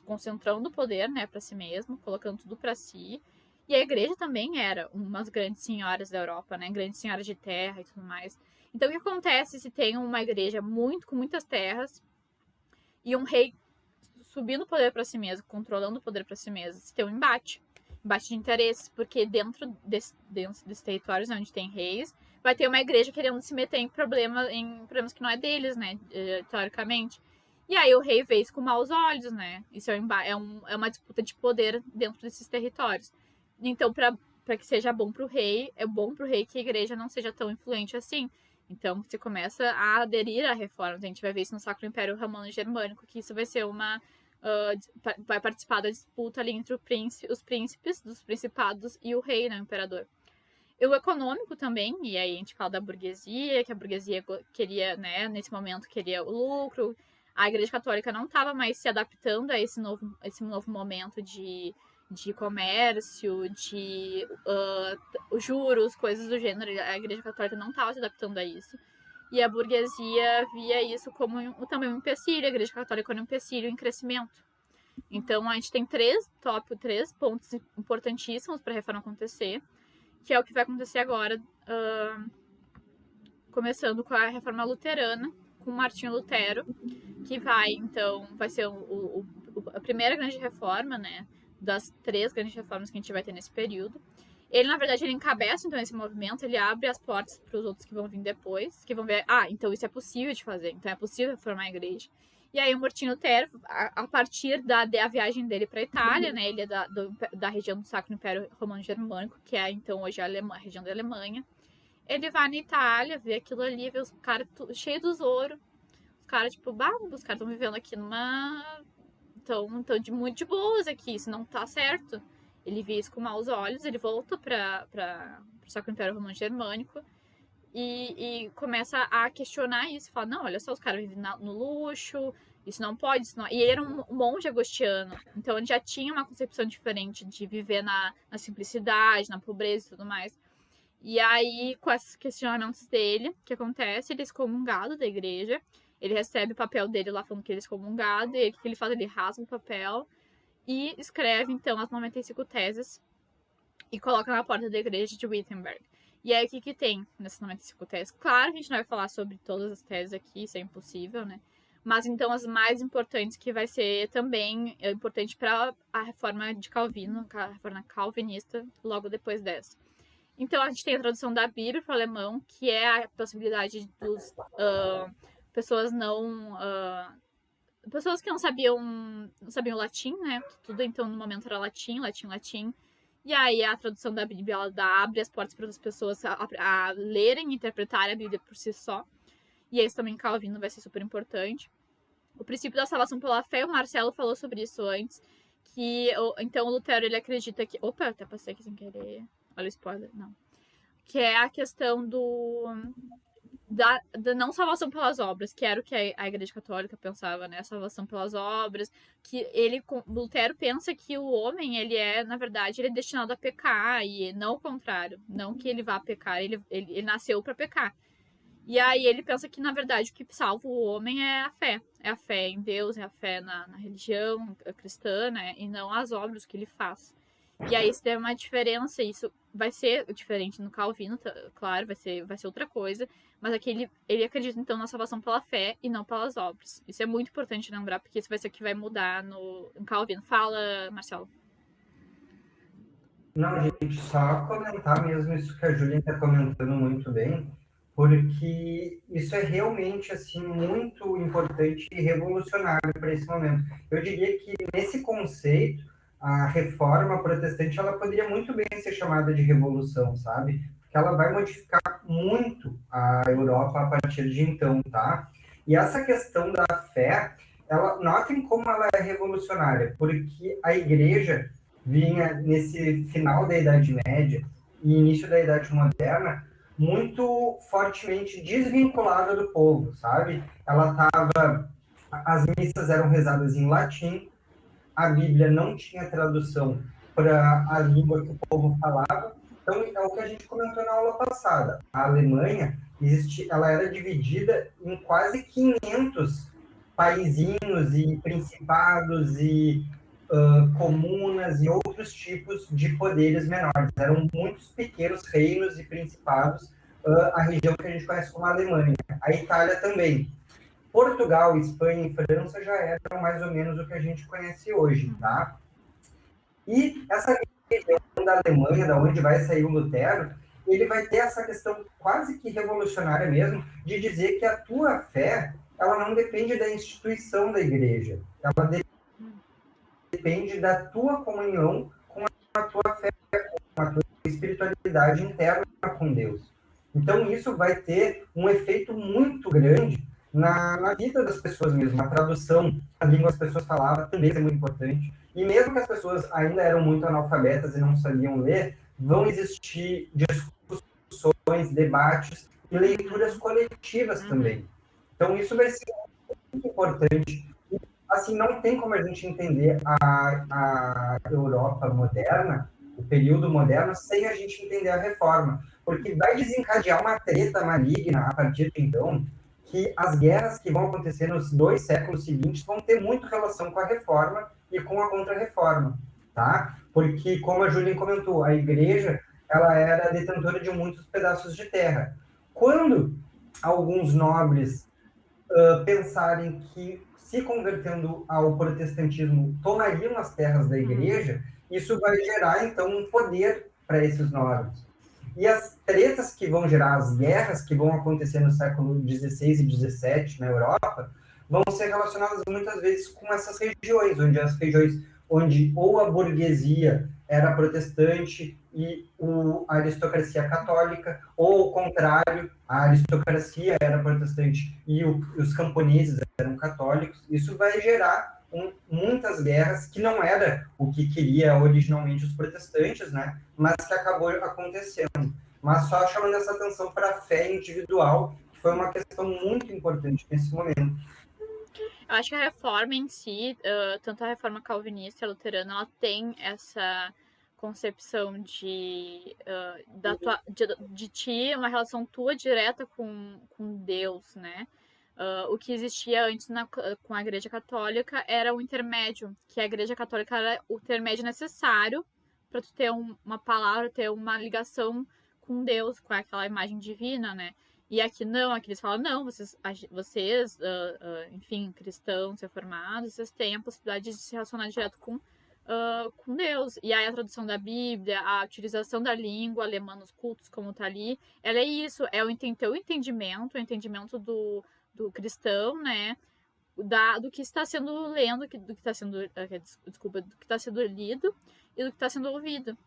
concentrando o poder, né, para si mesmo, colocando tudo para si. E a igreja também era umas grandes senhoras da Europa, né, grandes senhoras de terra e tudo mais. Então, o que acontece se tem uma igreja com muitas terras e um rei subindo o poder para si mesmo, controlando o poder para si mesmo? Se tem um embate de interesses, porque dentro desses territórios onde tem reis, vai ter uma igreja querendo se meter em problemas que não é deles, né, teoricamente. E aí o rei vê isso com maus olhos, né? Isso é uma disputa de poder dentro desses territórios. Então, para que seja bom para o rei, é bom para o rei que a igreja não seja tão influente assim. Então, você começa a aderir a reformas. A gente vai ver isso no Sacro Império Romano Germânico, que isso vai ser vai participar da disputa ali entre os príncipes dos principados e o rei, né, o imperador. E o econômico também, e aí a gente fala da burguesia, que a burguesia queria, né, nesse momento, queria o lucro. A Igreja Católica não estava mais se adaptando a esse novo momento de comércio, de juros, coisas do gênero. A Igreja Católica não estava se adaptando a isso. E a burguesia via isso como também um empecilho, a Igreja Católica como um empecilho em crescimento. Então, a gente tem três pontos importantíssimos para a reforma acontecer. que é o que vai acontecer agora, começando com a Reforma Luterana, com Martinho Lutero, que vai ser a primeira grande reforma, né, das 3 grandes reformas que a gente vai ter nesse período. Ele, na verdade, ele encabeça, então, esse movimento, ele abre as portas para os outros que vão vir depois, que vão ver, então isso é possível de fazer, então é possível reformar a igreja. E aí o Martinho Lutero, a partir da viagem dele para a Itália, né, ele é da região do Sacro Império Romano Germânico, que é, então, hoje a região da Alemanha. Ele vai na Itália, vê aquilo ali, vê os caras cheios dos ouro. Os caras, tipo, os caras estão vivendo aqui numa... Estão muito de boas aqui, isso não tá certo. Ele vê isso com maus olhos, ele volta para o Sacro Império Romano Germânico e começa a questionar isso. Fala, não, olha só, os caras vivem no luxo, isso não pode, isso não... E ele era um monge agostiano, então ele já tinha uma concepção diferente de viver na simplicidade, na pobreza e tudo mais. E aí, com esses questionamentos dele, o que acontece? Ele é excomungado da igreja, ele recebe o papel dele lá falando que ele é excomungado, e aí, o que ele faz? Ele rasga o papel e escreve, então, as 95 teses e coloca na porta da igreja de Wittenberg. E aí, o que tem nessas 95 teses? Claro que a gente não vai falar sobre todas as teses aqui, isso é impossível, né? Mas, então, as mais importantes, que vai ser também importante para a reforma de Calvino, a reforma calvinista, logo depois dessa. Então, a gente tem a tradução da Bíblia para o alemão, que é a possibilidade dos pessoas pessoas que não sabiam latim, né? Tudo, então, no momento era latim. E aí, a tradução da Bíblia, ela abre as portas para as pessoas a lerem e interpretarem a Bíblia por si só. E isso também, Calvino, vai ser super importante. O princípio da salvação pela fé, o Marcelo falou sobre isso antes, então, o Lutero, ele acredita que... Opa, eu até passei aqui sem querer... Olha o spoiler, não. Que é a questão da não salvação pelas obras, que era o que a Igreja Católica pensava, né? A salvação pelas obras, que Lutero pensa que o homem, ele é, na verdade, ele é destinado a pecar, e não o contrário. Não que ele vá pecar, ele nasceu para pecar. E aí ele pensa que, na verdade, o que salva o homem é a fé. É a fé em Deus, é a fé na religião cristã, né? E não as obras que ele faz. E aí isso tem uma diferença, isso vai ser diferente no Calvino, claro, vai ser outra coisa, mas aqui ele acredita, então, na salvação pela fé e não pelas obras. Isso é muito importante lembrar, porque isso vai ser o que vai mudar no Calvino. Fala, Marcelo. Não, gente, só comentar mesmo isso que a Júlia está comentando muito bem, porque isso é realmente, assim, muito importante e revolucionário para esse momento. Eu diria que, nesse conceito, a reforma protestante, ela poderia muito bem ser chamada de revolução, sabe? Porque ela vai modificar muito a Europa a partir de então, tá? E essa questão da fé, notem como ela é revolucionária, porque a igreja vinha nesse final da Idade Média e início da Idade Moderna muito fortemente desvinculada do povo, sabe? As missas eram rezadas em latim, a Bíblia não tinha tradução para a língua que o povo falava. Então, é o que a gente comentou na aula passada. A Alemanha, ela era dividida em quase 500 paizinhos e principados e comunas e outros tipos de poderes menores. Eram muitos pequenos reinos e principados, a região que a gente conhece como Alemanha. A Itália também. Portugal, Espanha e França já eram mais ou menos o que a gente conhece hoje, tá? E essa região da Alemanha, da onde vai sair o Lutero, ele vai ter essa questão quase que revolucionária mesmo, de dizer que a tua fé, ela não depende da instituição da igreja, ela depende da tua comunhão com a tua fé, com a tua espiritualidade interna com Deus. Então, isso vai ter um efeito muito grande na vida das pessoas mesmo. A tradução da língua que as pessoas falavam também é muito importante. E mesmo que as pessoas ainda eram muito analfabetas e não sabiam ler, vão existir discussões, debates e leituras coletivas também. Então, isso vai ser muito importante. E, assim, não tem como a gente entender a Europa moderna, o período moderno, sem a gente entender a reforma. Porque vai desencadear uma treta maligna a partir de então, que as guerras que vão acontecer nos 2 séculos seguintes vão ter muito relação com a reforma e com a contra-reforma, tá? Porque, como a Júlia comentou, a igreja, ela era detentora de muitos pedaços de terra. Quando alguns nobres pensarem que, se convertendo ao protestantismo, tomariam as terras da igreja, isso vai gerar, então, um poder para esses nobres. E as tretas que vão gerar, as guerras que vão acontecer no século XVI e XVII na Europa, vão ser relacionadas muitas vezes com essas regiões, onde ou a burguesia era protestante e a aristocracia católica, ou ao contrário, a aristocracia era protestante e os camponeses eram católicos. Isso vai gerar muitas guerras, que não era o que queria originalmente os protestantes, né? Mas que acabou acontecendo. Mas só chamando essa atenção para a fé individual, que foi uma questão muito importante nesse momento. Eu acho que a reforma em si, tanto a reforma calvinista e a luterana, ela tem essa concepção de ti, uma relação tua direta com Deus, né? O que existia antes com a Igreja Católica era o intermédio, que a Igreja Católica era o intermédio necessário para tu ter uma palavra, ter uma ligação com Deus, com aquela imagem divina, né? E aqui não, aqui eles falam, não, vocês enfim, cristãos reformados, vocês têm a possibilidade de se relacionar direto com Deus. E aí a tradução da Bíblia, a utilização da língua alemã nos cultos, como tá ali, ela é isso, é o entendimento do cristão, né? Do que está sendo lendo, do que está sendo, do que está sendo lido e do que está sendo ouvido.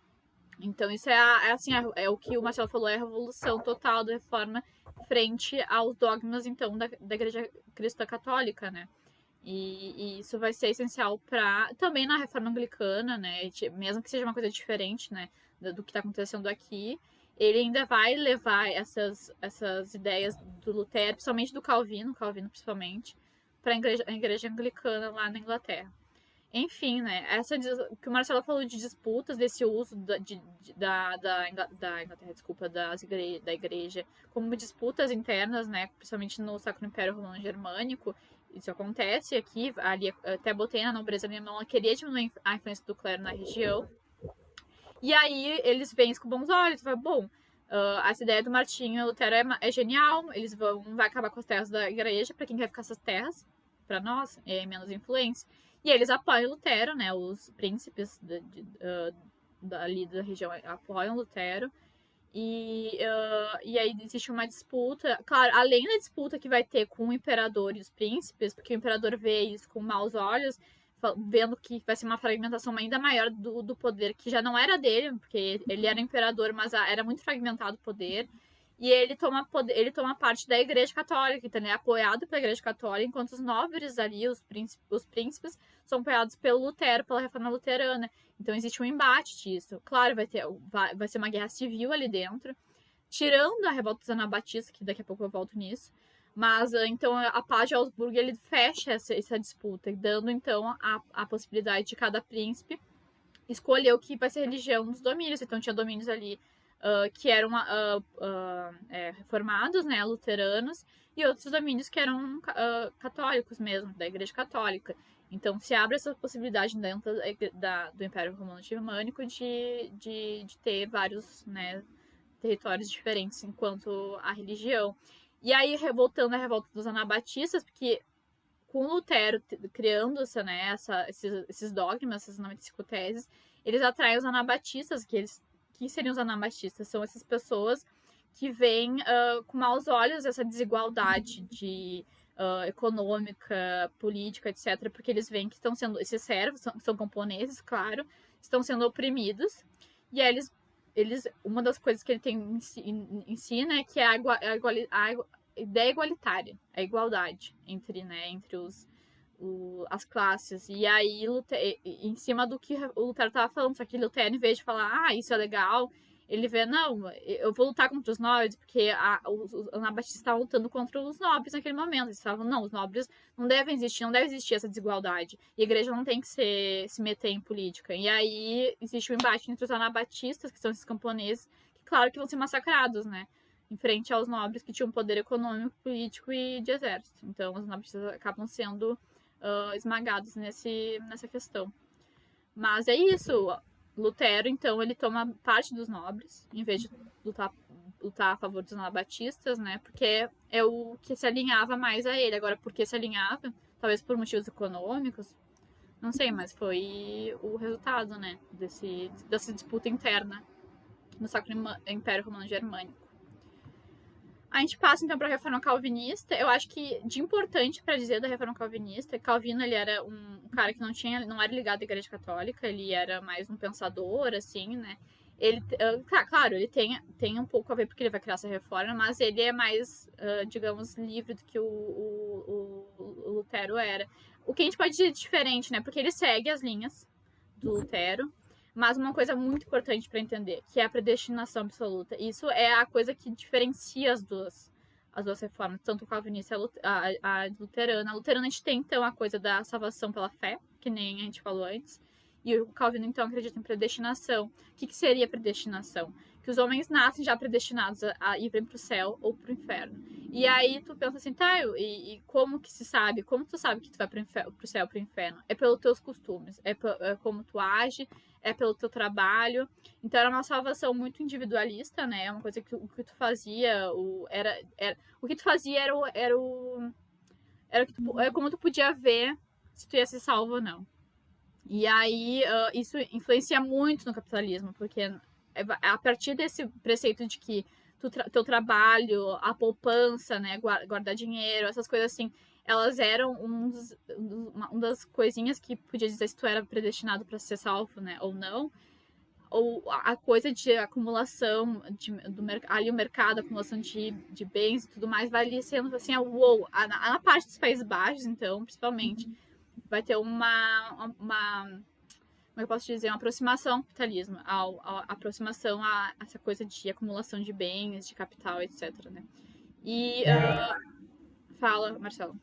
Então isso é o que o Marcelo falou, é a revolução total da reforma frente aos dogmas, então, da Igreja Cristã Católica, né? E isso vai ser essencial também na reforma anglicana, né? Mesmo que seja uma coisa diferente, né, do que está acontecendo aqui, ele ainda vai levar essas ideias do Lutero, principalmente do Calvino principalmente, para a igreja anglicana lá na Inglaterra. Enfim, né? O que o Marcelo falou de disputas, desse uso da Inglaterra, desculpa, da igreja, como disputas internas, né? Principalmente no Sacro Império Romano Germânico. Isso acontece aqui, ali até botei na nobreza alemã, ela queria diminuir a influência do clero na região. E aí eles veem isso com bons olhos, vai bom. Essa ideia do Martinho e Lutero é genial, vai acabar com as terras da igreja, para quem quer ficar essas terras, para nós, é menos influência. E eles apoiam Lutero, né? Os príncipes ali da região apoiam Lutero. E aí existe uma disputa, claro, além da disputa que vai ter com o imperador e os príncipes, porque o imperador vê isso com maus olhos, vendo que vai ser uma fragmentação ainda maior do poder, que já não era dele, porque ele era imperador, mas era muito fragmentado o poder. E ele toma parte da Igreja Católica, então ele é apoiado pela Igreja Católica, enquanto os nobres ali, os príncipes, são apoiados pelo Lutero, pela Reforma Luterana. Então existe um embate disso. Claro, vai ser uma guerra civil ali dentro, tirando a revolta dos anabatistas, que daqui a pouco eu volto nisso. Mas, então, a paz de Augsburgo, ele fecha essa disputa, dando, então, a possibilidade de cada príncipe escolher o que vai ser religião dos domínios. Então, tinha domínios ali que eram reformados, né, luteranos, e outros domínios que eram católicos mesmo, da Igreja Católica. Então, se abre essa possibilidade dentro do Império Romano Germânico de ter vários, né, territórios diferentes enquanto a religião. E aí, voltando à revolta dos anabatistas, porque com Lutero criando esses dogmas, essas 95 teses, eles atraem os anabatistas, que seriam os anabatistas? São essas pessoas que veem com maus olhos essa desigualdade econômica, política, etc., porque eles veem que estão sendo, esses servos, são camponeses, claro, estão sendo oprimidos, e aí uma das coisas que ele ensina é que é a ideia igualitária, a igualdade entre as classes. E aí, em cima do que o Lutero estava falando, só que Lutero, em vez de falar, isso é legal, ele vê, não, eu vou lutar contra os nobres, porque os anabatistas estavam lutando contra os nobres naquele momento. Eles estavam, não, os nobres não devem existir, não deve existir essa desigualdade. E a igreja não tem que se meter em política. E aí existe um embate entre os anabatistas, que são esses camponeses, que claro que vão ser massacrados, né? Em frente aos nobres que tinham poder econômico, político e de exército. Então, os anabatistas acabam sendo esmagados nessa questão. Mas é isso. Lutero, então, ele toma parte dos nobres, em vez de lutar a favor dos anabatistas, né? Porque é o que se alinhava mais a ele. Agora, por que se alinhava? Talvez por motivos econômicos, não sei, mas foi o resultado, né? Dessa disputa interna no Sacro Império Romano Germânico. A gente passa então para a Reforma Calvinista. Eu acho que de importante para dizer da Reforma Calvinista, Calvino ele era um cara que não era ligado à Igreja Católica, ele era mais um pensador, assim, né? Ele, claro, ele tem um pouco a ver porque ele vai criar essa reforma, mas ele é mais, digamos, livre do que o Lutero era. O que a gente pode dizer diferente, né? Porque ele segue as linhas do Lutero, mas uma coisa muito importante para entender, que é a predestinação absoluta. Isso é a coisa que diferencia as duas reformas, tanto o calvinista e a luterana. A luterana a gente tem, então, a coisa da salvação pela fé, que nem a gente falou antes, e o Calvino, então, acredita em predestinação. O que seria predestinação? Que os homens nascem já predestinados a ir para o céu ou para o inferno. E aí tu pensa assim, tá, e como que se sabe? Como tu sabe que tu vai para o céu ou para o inferno? É pelos teus costumes, é como tu age, é pelo teu trabalho. Então era uma salvação muito individualista, né? Uma coisa que o que tu fazia, o que tu fazia era como tu podia ver se tu ia ser salvo ou não. E aí isso influencia muito no capitalismo, porque a partir desse preceito de que teu trabalho, a poupança, né, guardar dinheiro, essas coisas assim, elas eram uma das coisinhas que podia dizer se tu era predestinado para ser salvo, né, ou não. Ou a coisa de acumulação, ali o mercado, acumulação de bens e tudo mais, vai ali sendo assim, na parte dos Países Baixos, então, principalmente, vai ter como eu posso dizer, uma aproximação ao capitalismo, a aproximação a essa coisa de acumulação de bens, de capital, etc, né? E fala, Marcelo.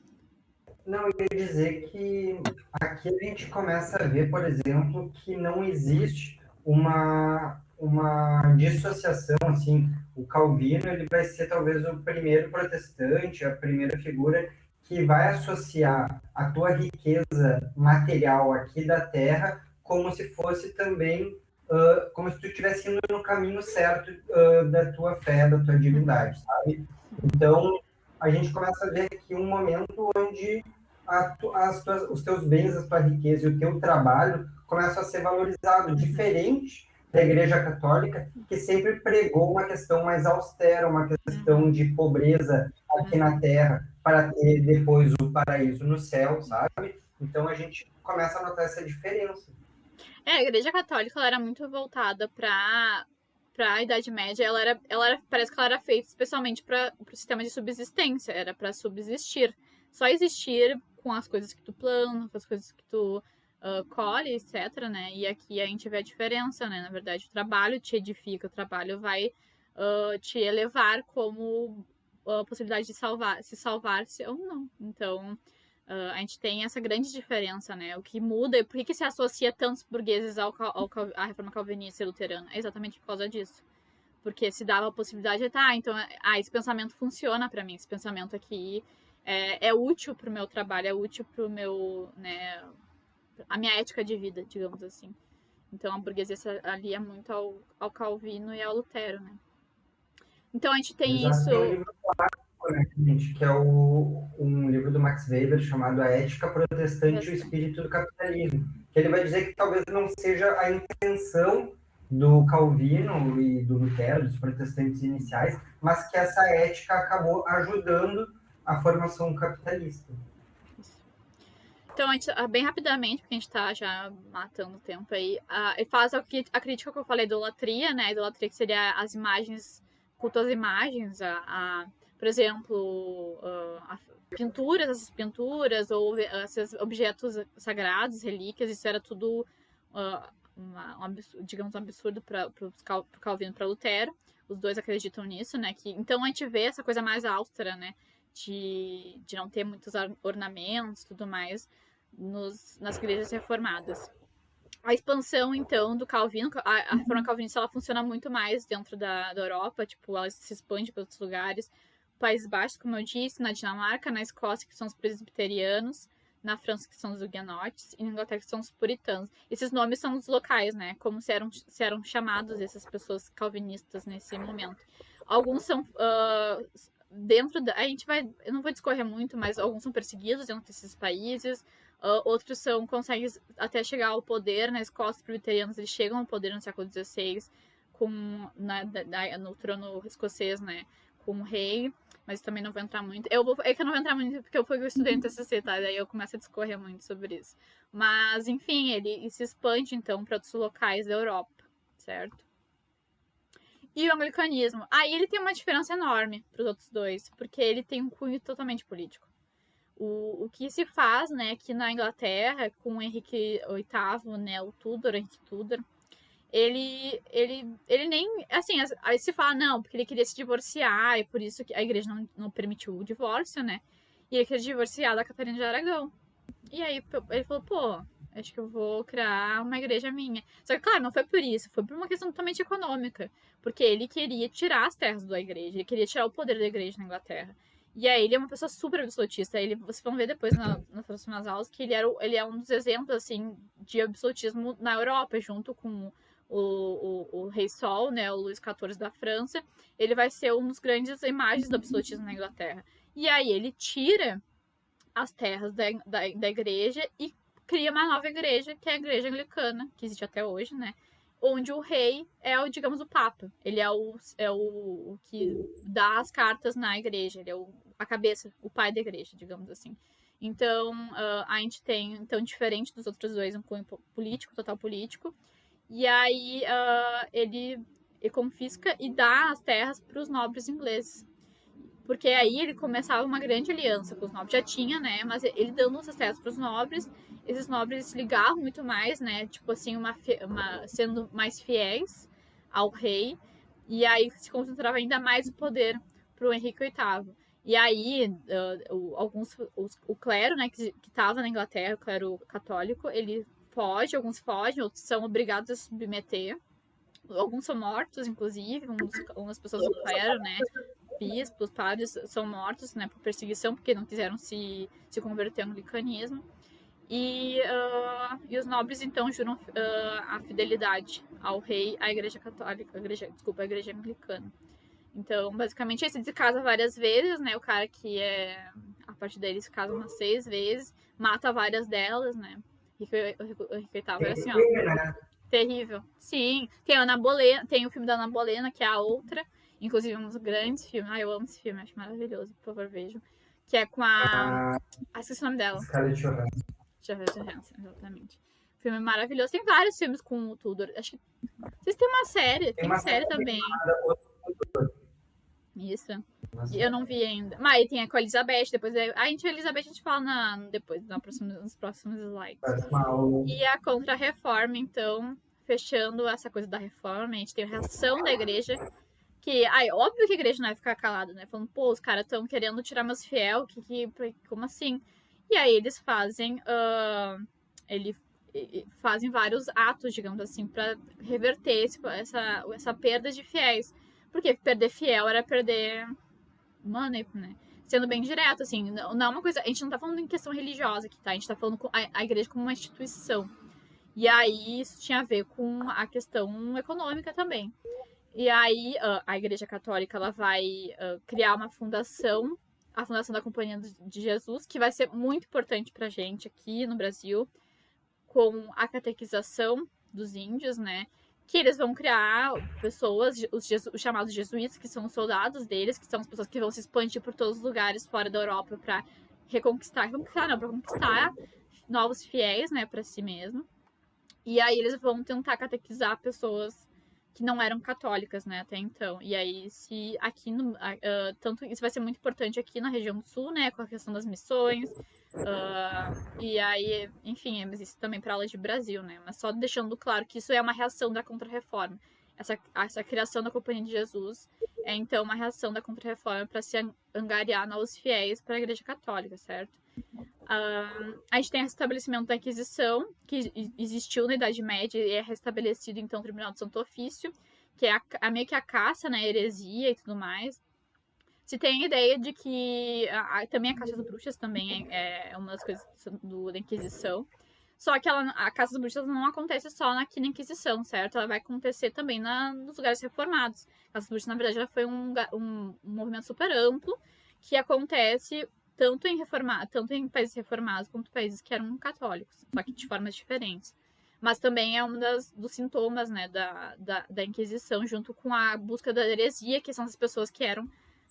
Não, eu ia dizer que aqui a gente começa a ver, por exemplo, que não existe uma dissociação, assim, o Calvino ele vai ser talvez o primeiro protestante, a primeira figura que vai associar a tua riqueza material aqui da Terra como se fosse também, como se tu estivesse indo no caminho certo da tua fé, da tua divindade, sabe? Então, a gente começa a ver aqui um momento onde os teus bens, a tua riqueza e o teu trabalho começam a ser valorizados, diferente da Igreja Católica, que sempre pregou uma questão mais austera, uma questão de pobreza aqui na Terra, para ter depois o paraíso no céu, sabe? Então a gente começa a notar essa diferença. A Igreja Católica ela era muito voltada para a Idade Média. Parece que ela era feita especialmente para o sistema de subsistência, era para subsistir. Só existir com as coisas que tu planta, com as coisas que tu colhe, etc, né? E aqui a gente vê a diferença, né? Na verdade, o trabalho te edifica, o trabalho vai te elevar como a possibilidade de se salvar-se ou não. Então, a gente tem essa grande diferença, né? O que muda e por que se associa tantos burgueses à reforma calvinista e luterana? É exatamente por causa disso. Porque se dava a possibilidade de, então, esse pensamento funciona para mim, esse pensamento aqui é útil pro meu trabalho, é útil pro meu, né, a minha ética de vida, digamos assim. Então a burguesia se alia muito ao Calvino e ao Lutero, né? Então a gente tem Exato. isso. Tem um livro clássico, né, gente, que é um livro do Max Weber chamado A Ética Protestante e o Espírito do Capitalismo, que ele vai dizer que talvez não seja a intenção do Calvino e do Lutero, dos protestantes iniciais, mas que essa ética acabou ajudando a formação capitalista. Então, bem rapidamente, porque a gente está já matando o tempo aí, faz a crítica que eu falei da idolatria, né? A idolatria que seria as imagens, culto às imagens, por exemplo, essas pinturas, ou esses objetos sagrados, relíquias, isso era tudo, digamos, um absurdo para o Calvino e para Lutero. Os dois acreditam nisso, né? Então a gente vê essa coisa mais austera, né? De não ter muitos ornamentos e tudo mais nas igrejas reformadas. A expansão, então, do Calvino, a reforma calvinista, ela funciona muito mais dentro da Europa, tipo, ela se expande para outros lugares. Países Baixos, como eu disse, na Dinamarca, na Escócia, que são os presbiterianos, na França, que são os huguenotes, e na Inglaterra, que são os puritanos. Esses nomes são os locais, né? Como se eram chamados essas pessoas calvinistas nesse momento. Alguns são dentro da... eu não vou discorrer muito, mas alguns são perseguidos dentro desses países, outros conseguem até chegar ao poder, na Escócia, os presbiterianos, eles chegam ao poder no século XVI, no trono escocês, né, com o rei, mas também não vou entrar muito. É que eu não vou entrar muito porque eu fui estudante do TCC, tá? Daí eu começo a discorrer muito sobre isso. Mas, enfim, ele se expande, então, para outros locais da Europa, certo? E o anglicanismo. Aí ele tem uma diferença enorme para os outros dois, porque ele tem um cunho totalmente político. O que se faz, né, aqui na Inglaterra, com o Henrique VIII, né, o Henrique Tudor, ele nem, assim, aí se fala, não, porque ele queria se divorciar, e por isso que a igreja não permitiu o divórcio, né, e ele queria se divorciar da Catarina de Aragão. E aí ele falou, pô, acho que eu vou criar uma igreja minha. Só que, claro, não foi por isso, foi por uma questão totalmente econômica, porque ele queria tirar as terras da igreja, ele queria tirar o poder da igreja na Inglaterra. E aí ele é uma pessoa super absolutista. Vocês vão ver depois nas próximas aulas que ele é um dos exemplos, assim, de absolutismo na Europa, junto com o Rei Sol, né, o Luís XIV da França. Ele vai ser um dos grandes imagens do absolutismo na Inglaterra. E aí ele tira as terras da igreja e cria uma nova igreja, que é a igreja anglicana, que existe até hoje, né? Onde o rei é o papa. Ele é o que dá as cartas na igreja. Ele é a cabeça, o pai da igreja, digamos assim. Então, a gente tem, então, diferente dos outros dois, um cunho político, total político. E aí, ele confisca e dá as terras para os nobres ingleses. Porque aí ele começava uma grande aliança com os nobres. Já tinha, né? Mas ele dando essas terras para os nobres, esses nobres se ligavam muito mais, né? Tipo assim, sendo mais fiéis ao rei. E aí se concentrava ainda mais o poder para o Henrique VIII. E aí, o clero, né, que estava na Inglaterra, o clero católico, ele foge, alguns fogem, outros são obrigados a submeter. Alguns são mortos, inclusive, umas pessoas do clero, né? Bispos, padres são mortos, né, por perseguição, porque não quiseram se converter ao anglicanismo. E os nobres, então, juram a fidelidade ao rei, à igreja católica, a igreja anglicana. Então, basicamente, ele se casa várias vezes, né, o cara que a partir daí se casa umas 6 vezes, mata várias delas, né. O Henrique VIII era assim, ó, terrível. Sim, tem a Ana Bolena, tem o filme da Ana Bolena, que é a outra, inclusive um dos grandes filmes. Eu amo esse filme, acho maravilhoso, por favor, vejam. Que é com a... esqueci o nome dela. Scarlett Johansson. Johansson, exatamente. Filme maravilhoso. Tem vários filmes com o Tudor. Acho que vocês têm uma série. Tem uma série também. Isso. Nossa. Eu não vi ainda. Mas aí tem com a Elizabeth. Depois a Elizabeth a gente fala nos próximos slides. E a Contra-Reforma, então, fechando essa coisa da reforma, a gente tem a reação da igreja. Que, óbvio que a igreja não vai ficar calada, né? Falando, pô, os caras estão querendo tirar meus fiel, como assim? E aí eles fazem fazem vários atos, digamos assim, para reverter essa perda de fiéis. Porque perder fiel era perder money, né? Sendo bem direto, assim, não é uma coisa... A gente não tá falando em questão religiosa aqui, tá? A gente tá falando com a igreja como uma instituição. E aí isso tinha a ver com a questão econômica também. E aí a Igreja Católica ela vai criar uma fundação, a Fundação da Companhia de Jesus, que vai ser muito importante pra gente aqui no Brasil, com a catequização dos índios, né? Que eles vão criar pessoas, os chamados jesuítas, que são os soldados deles, que são as pessoas que vão se expandir por todos os lugares fora da Europa pra conquistar novos fiéis, né, pra si mesmo. E aí eles vão tentar catequizar pessoas que não eram católicas, né, até então. E aí, se aqui tanto isso vai ser muito importante aqui na região do sul, né, com a questão das missões. E aí, enfim, mas isso também para aula de Brasil, né. Mas só deixando claro que isso é uma reação da Contra-Reforma. Essa criação da Companhia de Jesus é, então, uma reação da Contra-Reforma para se angariar novos fiéis para a Igreja Católica, certo? A gente tem o restabelecimento da Inquisição, que existiu na Idade Média e é restabelecido, então, o Tribunal do Santo Ofício, que é meio que a caça, né, heresia e tudo mais. Se tem a ideia de que também a Caça das Bruxas também é uma das coisas da Inquisição. Só que a Caça das Bruxas não acontece só aqui na Inquisição, certo? Ela vai acontecer também nos lugares reformados. A Caça das Bruxas, na verdade, ela foi um movimento super amplo que acontece tanto em países reformados quanto países que eram católicos, só que de formas diferentes. Mas também é um dos sintomas, né, da Inquisição, junto com a busca da heresia, que são as pessoas que eram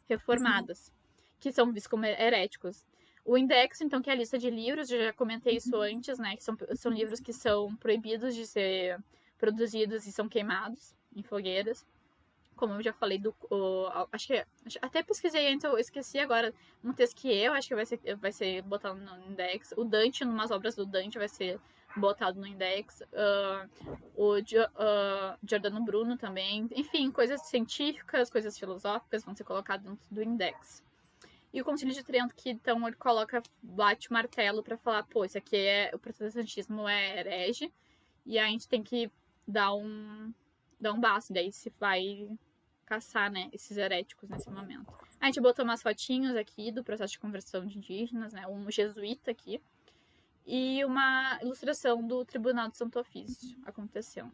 reformadas, que são vistos como heréticos. O Index, então, que é a lista de livros, eu já comentei isso antes, né, que são livros que são proibidos de ser produzidos e são queimados em fogueiras. Como eu já falei, acho que até pesquisei antes, eu esqueci agora um texto que eu acho que vai ser botado no Index. O Dante, umas obras do Dante, vai ser botado no Index. Giordano Bruno também. Enfim, coisas científicas, coisas filosóficas vão ser colocadas dentro do Index. E o Concílio de Trento, que então ele bate o martelo para falar, pô, isso aqui o protestantismo é herege, e a gente tem que dar um basta, daí se vai caçar, né, esses heréticos nesse momento. A gente botou umas fotinhos aqui do processo de conversão de indígenas, né, um jesuíta aqui, e uma ilustração do Tribunal de Santo Ofício acontecendo.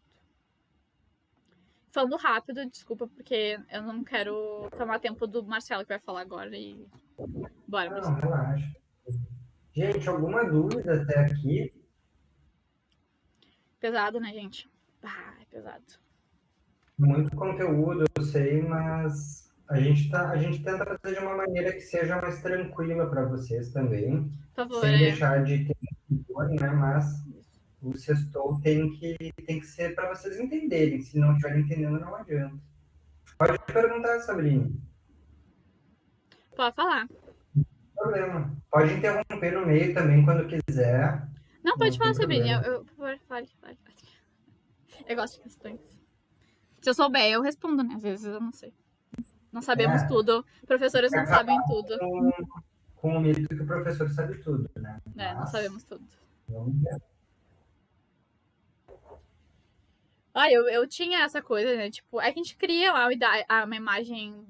Falando rápido, desculpa, porque eu não quero tomar tempo do Marcelo, que vai falar agora, e bora, Marcelo. Não, relaxa. Gente, alguma dúvida até aqui? Pesado, né, gente? É pesado. Muito conteúdo, eu sei, mas a gente tenta fazer de uma maneira que seja mais tranquila para vocês também. Por favor, sem deixar de ter né? Mas o sextou tem que ser para vocês entenderem. Se não estiverem entendendo, não adianta. Pode perguntar, Sabrina. Pode falar. Não tem problema. Pode interromper no meio também quando quiser. Não, pode falar, Sabrina. Por favor, fale. Eu gosto de questões. Se eu souber, eu respondo, né? Às vezes eu não sei. Não sabemos tudo. Professores não sabem tudo. Com o mito que o professor sabe tudo, né? Mas, não sabemos tudo. Vamos ver. Eu tinha essa coisa, né? Tipo, é que a gente cria uma imagem,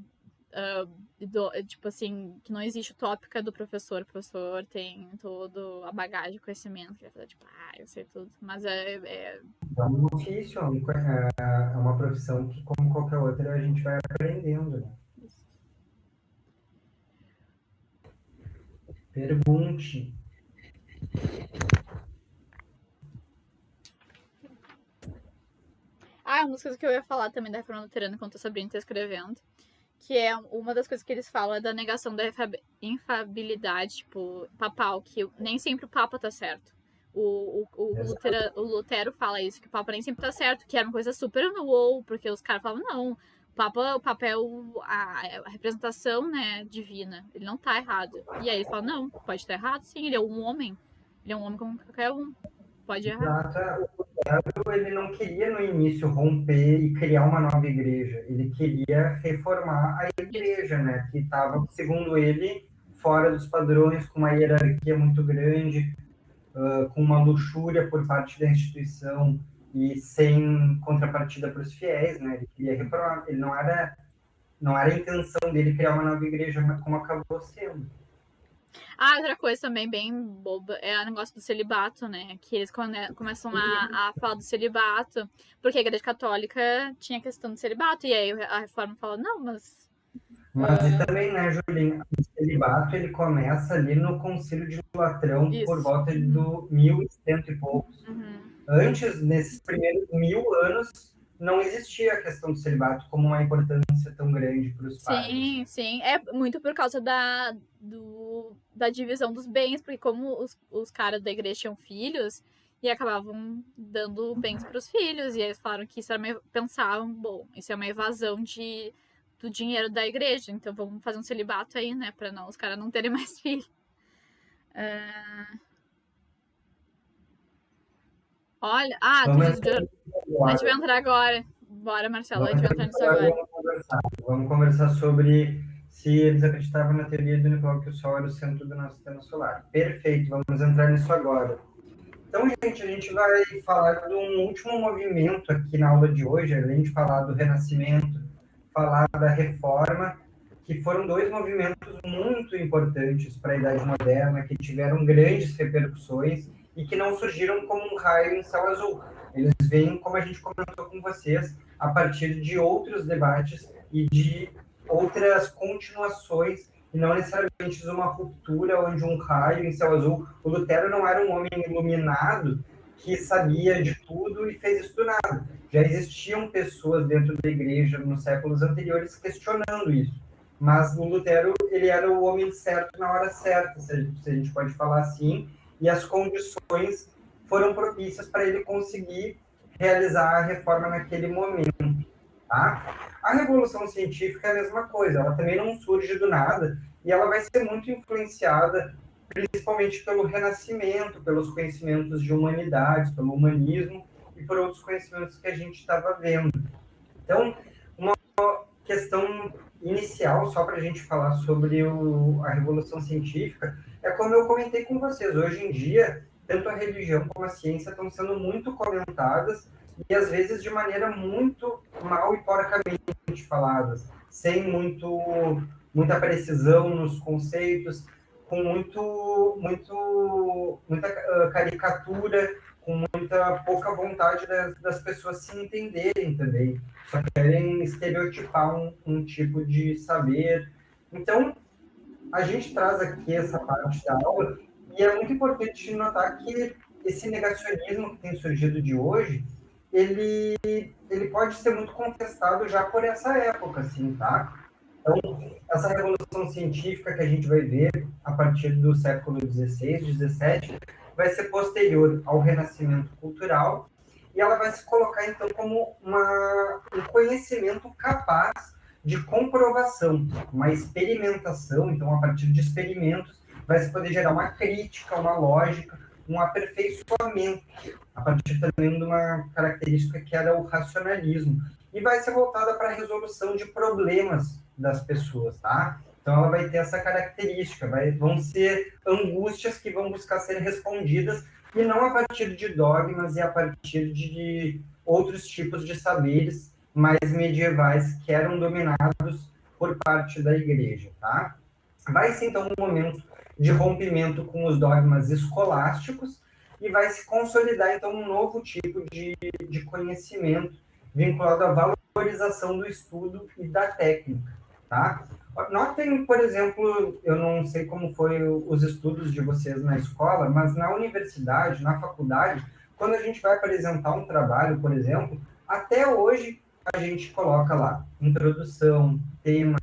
tipo assim, que não existe utópica do professor. O professor tem toda a bagagem de conhecimento, que ele vai fazer, tipo, eu sei tudo. Mas É um ofício, é uma profissão que, como qualquer outra, a gente vai aprendendo, né? Pergunte. Uma das coisas que eu ia falar também da reforma luterana enquanto a Sabrina está escrevendo, que é uma das coisas que eles falam é da negação da infabilidade, tipo, papal, que nem sempre o Papa tá certo. O Lutero fala isso, que o Papa nem sempre tá certo, que era uma coisa super wow, porque os caras falavam, não, o Papa é a representação, né, divina, ele não tá errado. E aí ele fala, não, pode estar errado, sim, ele é um homem como qualquer um, pode errar. Exato. O Lutero, ele não queria no início romper e criar uma nova igreja, ele queria reformar a igreja, né, que estava, segundo ele, fora dos padrões, com uma hierarquia muito grande, com uma luxúria por parte da instituição e sem contrapartida para os fiéis, né? Ele queria reformar, ele não era a intenção dele criar uma nova igreja, mas como acabou sendo. Outra coisa também bem boba é o negócio do celibato, né? Que eles começam a falar do celibato, porque a Igreja Católica tinha questão do celibato, e aí a Reforma fala, não, mas... E também, né, Julinha, o celibato, ele começa ali no Concílio de Latrão, por volta do 1100 e poucos. Antes, nesses primeiros 1000 anos, não existia a questão do celibato como uma importância tão grande para os padres. Sim. É muito por causa da divisão dos bens, porque como os caras da igreja tinham filhos, e acabavam dando bens para os filhos, e eles falaram que isso era pensavam, bom, isso é uma evasão do dinheiro da igreja, então vamos fazer um celibato aí, né, para os caras não terem mais filhos. Olha, a gente vai entrar agora. Bora, Marcelo, a gente vai entrar nisso agora. Vamos conversar sobre se eles acreditavam na teoria do Nicolau que o Sol era o centro do nosso sistema solar. Perfeito, vamos entrar nisso agora. Então, gente, a gente vai falar de um último movimento aqui na aula de hoje, além de falar do Renascimento, falar da Reforma, que foram dois movimentos muito importantes para a Idade Moderna, que tiveram grandes repercussões e que não surgiram como um raio em céu azul. Eles vêm, como a gente comentou com vocês, a partir de outros debates e de outras continuações, e não necessariamente de uma ruptura onde um raio em céu azul. O Lutero não era um homem iluminado que sabia de tudo e fez isso do nada. Já existiam pessoas dentro da igreja nos séculos anteriores questionando isso. Mas o Lutero, ele era o homem certo na hora certa, se a gente pode falar assim, e as condições foram propícias para ele conseguir realizar a reforma naquele momento. Tá? A Revolução Científica é a mesma coisa, ela também não surge do nada, e ela vai ser muito influenciada principalmente pelo Renascimento, pelos conhecimentos de humanidades, pelo humanismo e por outros conhecimentos que a gente estava vendo. Então, uma questão inicial, só para a gente falar sobre a Revolução Científica, é como eu comentei com vocês, hoje em dia, tanto a religião como a ciência estão sendo muito comentadas e, às vezes, de maneira muito mal e porcamente faladas, sem muita precisão nos conceitos, com muita caricatura, com muita pouca vontade das pessoas se entenderem também. Só querem estereotipar um tipo de saber. Então, a gente traz aqui essa parte da aula e é muito importante notar que esse negacionismo que tem surgido de hoje, ele pode ser muito contestado já por essa época, assim, tá? Então, essa revolução científica que a gente vai ver a partir do século XVI, XVII, vai ser posterior ao Renascimento cultural e ela vai se colocar, então, como um conhecimento capaz de comprovação, uma experimentação. Então, a partir de experimentos, vai se poder gerar uma crítica, uma lógica, um aperfeiçoamento, a partir também de uma característica que era o racionalismo. E vai ser voltada para a resolução de problemas das pessoas, tá? Então, ela vai ter essa característica, vão ser angústias que vão buscar ser respondidas, e não a partir de dogmas e a partir de outros tipos de saberes mais medievais que eram dominados por parte da igreja, tá? Vai ser, então, um momento de rompimento com os dogmas escolásticos e vai se consolidar, então, um novo tipo de conhecimento vinculado à valorização do estudo e da técnica, tá? Notem, por exemplo, eu não sei como foi os estudos de vocês na escola, mas na universidade, na faculdade, quando a gente vai apresentar um trabalho, por exemplo, até hoje a gente coloca lá introdução, tema,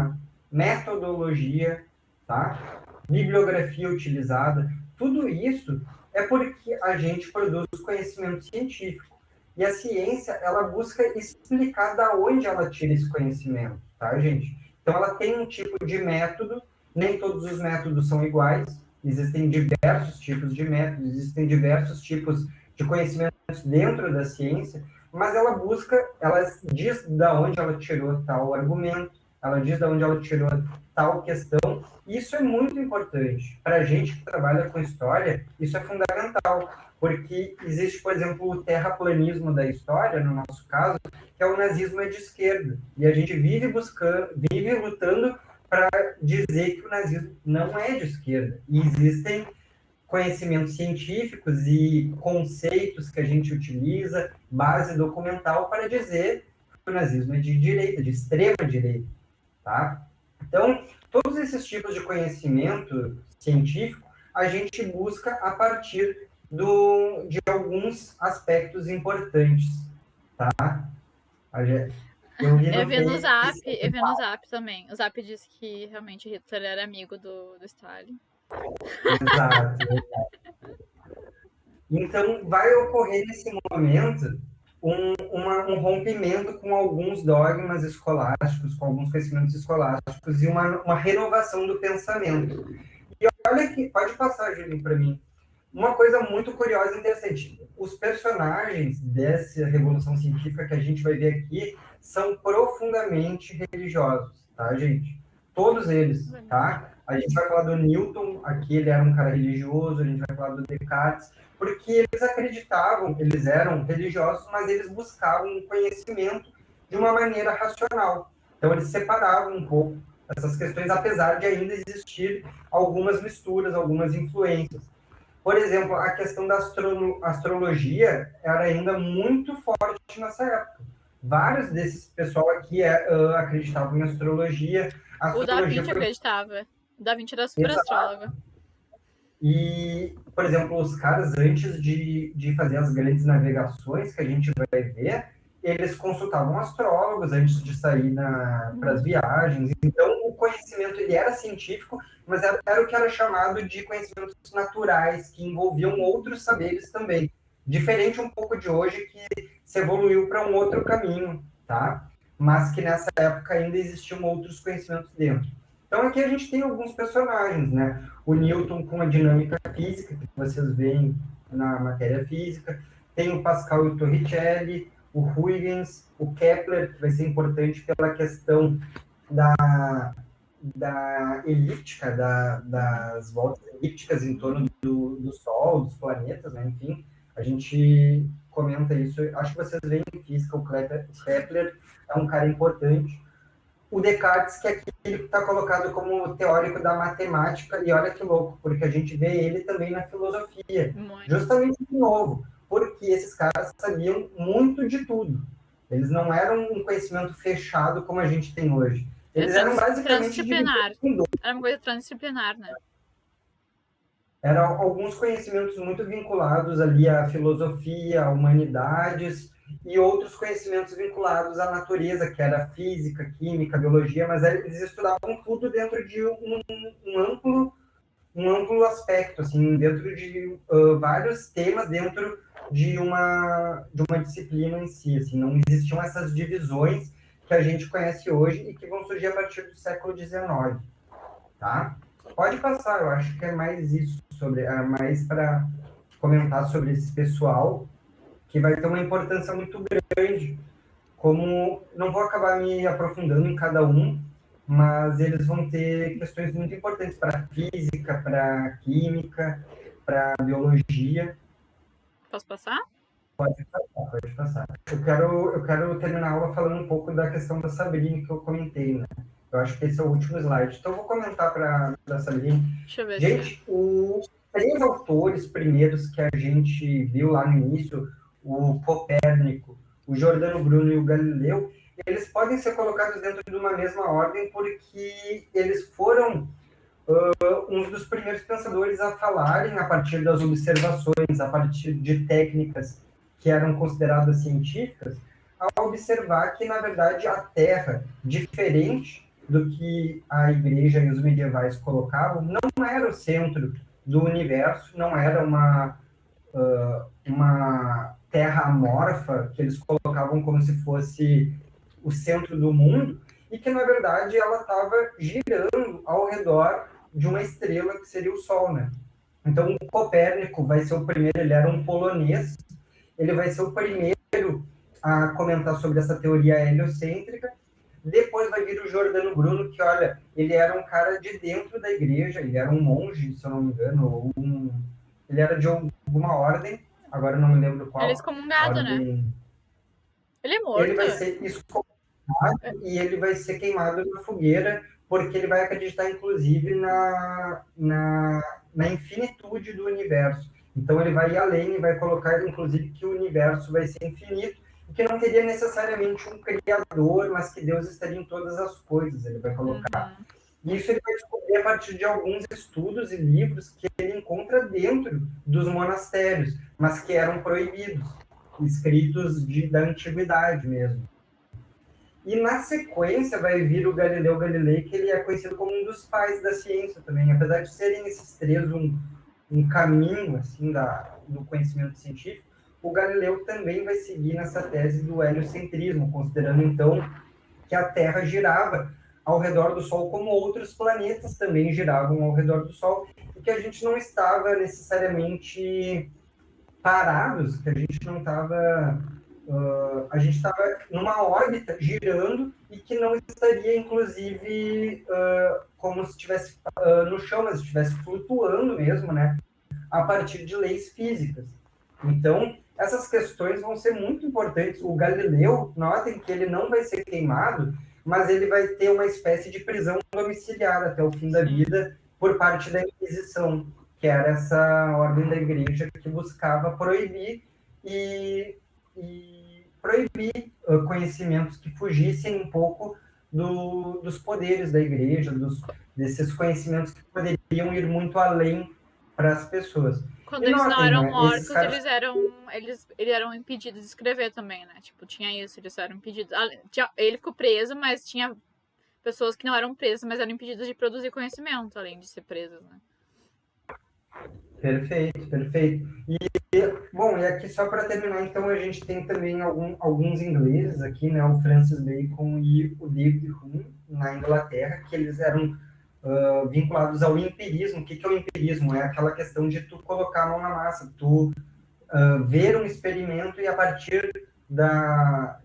metodologia, tá? Bibliografia utilizada, tudo isso é porque a gente produz conhecimento científico. E a ciência, ela busca explicar da onde ela tira esse conhecimento, tá, gente? Então, ela tem um tipo de método, nem todos os métodos são iguais, existem diversos tipos de métodos, existem diversos tipos de conhecimentos dentro da ciência, mas ela diz da onde ela tirou tal argumento, ela diz da onde ela tirou tal questão, e isso é muito importante. Para a gente que trabalha com história, isso é fundamental, porque existe, por exemplo, o terraplanismo da história, no nosso caso, que é o nazismo de esquerda. E a gente vive lutando para dizer que o nazismo não é de esquerda. E existem conhecimentos científicos e conceitos que a gente utiliza, base documental, para dizer que o nazismo é de direita, de extrema direita, tá? Então, todos esses tipos de conhecimento científico, a gente busca a partir de alguns aspectos importantes, tá? Eu vi no Zap também. O Zap disse que realmente Hitler era amigo do Stalin. Exato. Então, vai ocorrer nesse momento um rompimento com alguns dogmas escolásticos, com alguns conhecimentos escolásticos, e uma renovação do pensamento. E olha que, pode passar, Júlio, para mim, uma coisa muito curiosa e interessante. Os personagens dessa revolução científica que a gente vai ver aqui são profundamente religiosos, tá, gente? Todos eles, tá? A gente vai falar do Newton, aqui ele era um cara religioso, a gente vai falar do Descartes, porque eles acreditavam, eles eram religiosos, mas eles buscavam um conhecimento de uma maneira racional. Então, eles separavam um pouco essas questões, apesar de ainda existir algumas misturas, algumas influências. Por exemplo, a questão da astrologia era ainda muito forte nessa época. Vários desses pessoal aqui acreditavam em astrologia. A O Da astrologia Vinci foi... acreditava. O Da Vinci era super astrólogo. E, por exemplo, os caras, antes de fazer as grandes navegações que a gente vai ver, eles consultavam astrólogos antes de sair para as viagens. Então, o conhecimento ele era científico, mas era o que era chamado de conhecimentos naturais, que envolviam outros saberes também. Diferente um pouco de hoje, que se evoluiu para um outro caminho, tá? Mas que nessa época ainda existiam outros conhecimentos dentro. Então, aqui a gente tem alguns personagens, né? O Newton com a dinâmica física, que vocês veem na matéria física. Tem o Pascal e o Torricelli, o Huygens, o Kepler, que vai ser importante pela questão da elíptica, das voltas elípticas em torno do Sol, dos planetas, né? Enfim, a gente comenta isso. Acho que vocês veem em física, o Kepler é um cara importante. O Descartes, que aqui está colocado como teórico da matemática, e olha que louco, porque a gente vê ele também na filosofia. Muito. Justamente de novo, porque esses caras sabiam muito de tudo. Eles não eram um conhecimento fechado como a gente tem hoje. Eles eram basicamente... Transdisciplinar. Era uma coisa transdisciplinar, né? Eram alguns conhecimentos muito vinculados ali à filosofia, à humanidades, e outros conhecimentos vinculados à natureza, que era física, química, biologia, mas eles estudavam tudo dentro de um amplo aspecto, assim, dentro de vários temas dentro de uma disciplina em si, assim, não existiam essas divisões que a gente conhece hoje e que vão surgir a partir do século XIX, tá? Pode passar, eu acho que é mais isso, mais para comentar sobre esse pessoal, que vai ter uma importância muito grande, como não vou acabar me aprofundando em cada um, mas eles vão ter questões muito importantes para a física, para a química, para a biologia. Posso passar? Pode passar, pode passar. Eu quero terminar a aula falando um pouco da questão da Sabrine que eu comentei, né? Eu acho que esse é o último slide. Então, eu vou comentar para a Sabrine. Deixa eu ver. Gente, os 3 autores primeiros que a gente viu lá no início, o Copérnico, o Giordano Bruno e o Galileu, eles podem ser colocados dentro de uma mesma ordem porque eles foram uns dos primeiros pensadores a falarem a partir das observações, a partir de técnicas que eram consideradas científicas, a observar que, na verdade, a Terra, diferente do que a Igreja e os medievais colocavam, não era o centro do universo, não era uma terra amorfa que eles colocavam como se fosse o centro do mundo, e que, na verdade, ela estava girando ao redor de uma estrela que seria o Sol, né? Então, o Copérnico vai ser o primeiro, ele era um polonês, ele vai ser o primeiro a comentar sobre essa teoria heliocêntrica. Depois vai vir o Giordano Bruno, que, olha, ele era um cara de dentro da igreja, ele era um monge, se eu não me engano, ele era de alguma ordem, agora eu não me lembro qual. Ele é excomungado, ordem... né? Ele é morto. Ele vai ser excomungado e ele vai ser queimado na fogueira, porque ele vai acreditar, inclusive, na infinitude do universo. Então, ele vai ir além e vai colocar, inclusive, que o universo vai ser infinito, e que não teria necessariamente um criador, mas que Deus estaria em todas as coisas, ele vai colocar. E isso ele vai descobrir a partir de alguns estudos e livros que ele encontra dentro dos monastérios, mas que eram proibidos, escritos da antiguidade mesmo. E na sequência vai vir o Galileu Galilei, que ele é conhecido como um dos pais da ciência também. Apesar de serem esses três um caminho assim, do conhecimento científico, o Galileu também vai seguir nessa tese do heliocentrismo, considerando então que a Terra girava ao redor do Sol, como outros planetas também giravam ao redor do Sol, e que a gente não estava necessariamente parados, que a gente não estava... a gente estava numa órbita girando e que não estaria, inclusive, como se estivesse no chão, mas estivesse flutuando mesmo, né? A partir de leis físicas. Então, essas questões vão ser muito importantes. O Galileu, notem que ele não vai ser queimado, mas ele vai ter uma espécie de prisão domiciliar até o fim da vida por parte da Inquisição, que era essa ordem da igreja que buscava proibir e proibir conhecimentos que fugissem um pouco dos poderes da igreja, desses conhecimentos que poderiam ir muito além para as pessoas. Quando E eles não notem, eram né, esses mortos, caras... eles eram impedidos de escrever também, né? Tipo, tinha isso, eles eram impedidos. Ele ficou preso, mas tinha pessoas que não eram presas, mas eram impedidas de produzir conhecimento, além de ser presas, né? Perfeito, perfeito. Bom, e aqui só para terminar, então, a gente tem também alguns ingleses aqui, né? O Francis Bacon e o David Hume, na Inglaterra, que eles eram vinculados ao empirismo. O que é o empirismo? É aquela questão de tu colocar a mão na massa, tu ver um experimento e a partir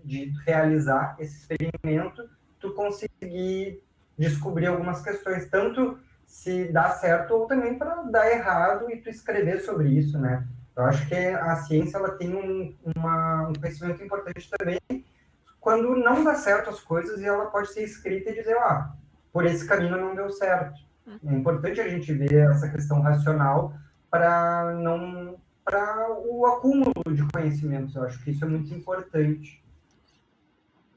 de realizar esse experimento, tu conseguir descobrir algumas questões, tanto se dá certo ou também para dar errado e tu escrever sobre isso, né? Eu acho que a ciência ela tem um conhecimento importante também quando não dá certo as coisas e ela pode ser escrita e dizer, por esse caminho não deu certo. É importante a gente ver essa questão racional para o acúmulo de conhecimentos. Eu acho que isso é muito importante.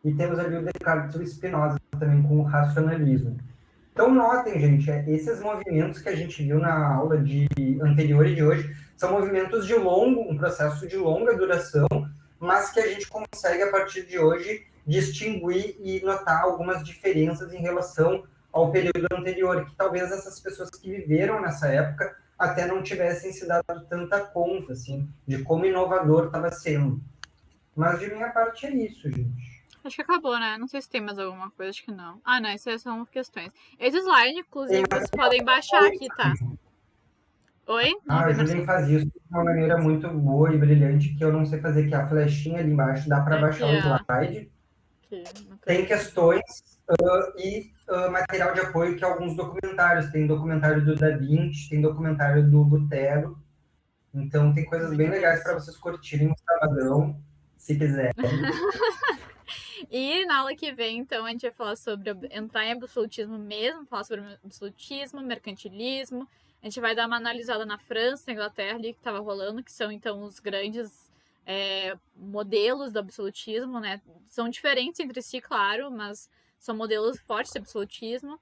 E temos ali o Descartes e o Spinoza também com o racionalismo. Então, notem, gente, esses movimentos que a gente viu na aula anterior e de hoje são movimentos um processo de longa duração, mas que a gente consegue, a partir de hoje, distinguir e notar algumas diferenças em relação ao período anterior, que talvez essas pessoas que viveram nessa época até não tivessem se dado tanta conta, assim, de como inovador estava sendo. Mas, de minha parte, é isso, gente. Acho que acabou, né? Não sei se tem mais alguma coisa, acho que não. Ah, não, essas são questões. Esse slide, inclusive, vocês podem baixar aqui, tá? Oi? Não A ouvi, Julia Marcelo. faz isso de uma maneira muito boa e brilhante, que eu não sei fazer, que é a flechinha ali embaixo, dá para Aqui, baixar o ó. slide. Aqui, Tem questões e material de apoio, que é alguns documentários. Tem documentário do Da Vinci, tem documentário do Lutero. Então, tem coisas bem legais para vocês curtirem no sabadão, se quiserem. E na aula que vem, então, a gente vai falar sobre entrar em absolutismo mesmo, falar sobre absolutismo, mercantilismo. A gente vai dar uma analisada na França, na Inglaterra, ali que estava rolando, que são, então, os grandes modelos do absolutismo, né? São diferentes entre si, claro, mas são modelos fortes de absolutismo.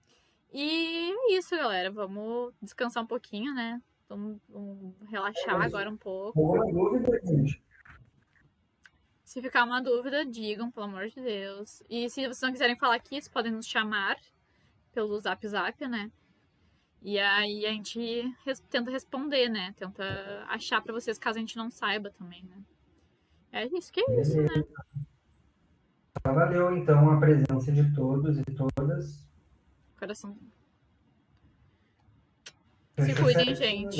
E é isso, galera. Vamos descansar um pouquinho, né? Vamos relaxar agora um pouco. Alguma dúvida, gente? Se ficar uma dúvida, digam, pelo amor de Deus. E se vocês não quiserem falar aqui, vocês podem nos chamar pelo Zap Zap, né? E aí a gente tenta responder, né? Tenta achar pra vocês caso a gente não saiba também, né? É isso que é isso, né? Valeu, então, a presença de todos e todas. Coração. Se cuidem, Certinho, gente.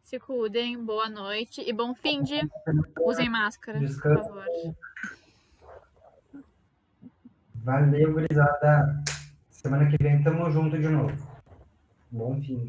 Se cuidem, boa noite e bom fim de. Usem máscara, por descanso. favor. Valeu, gurizada. Semana que vem tamo junto de novo. Bom fim.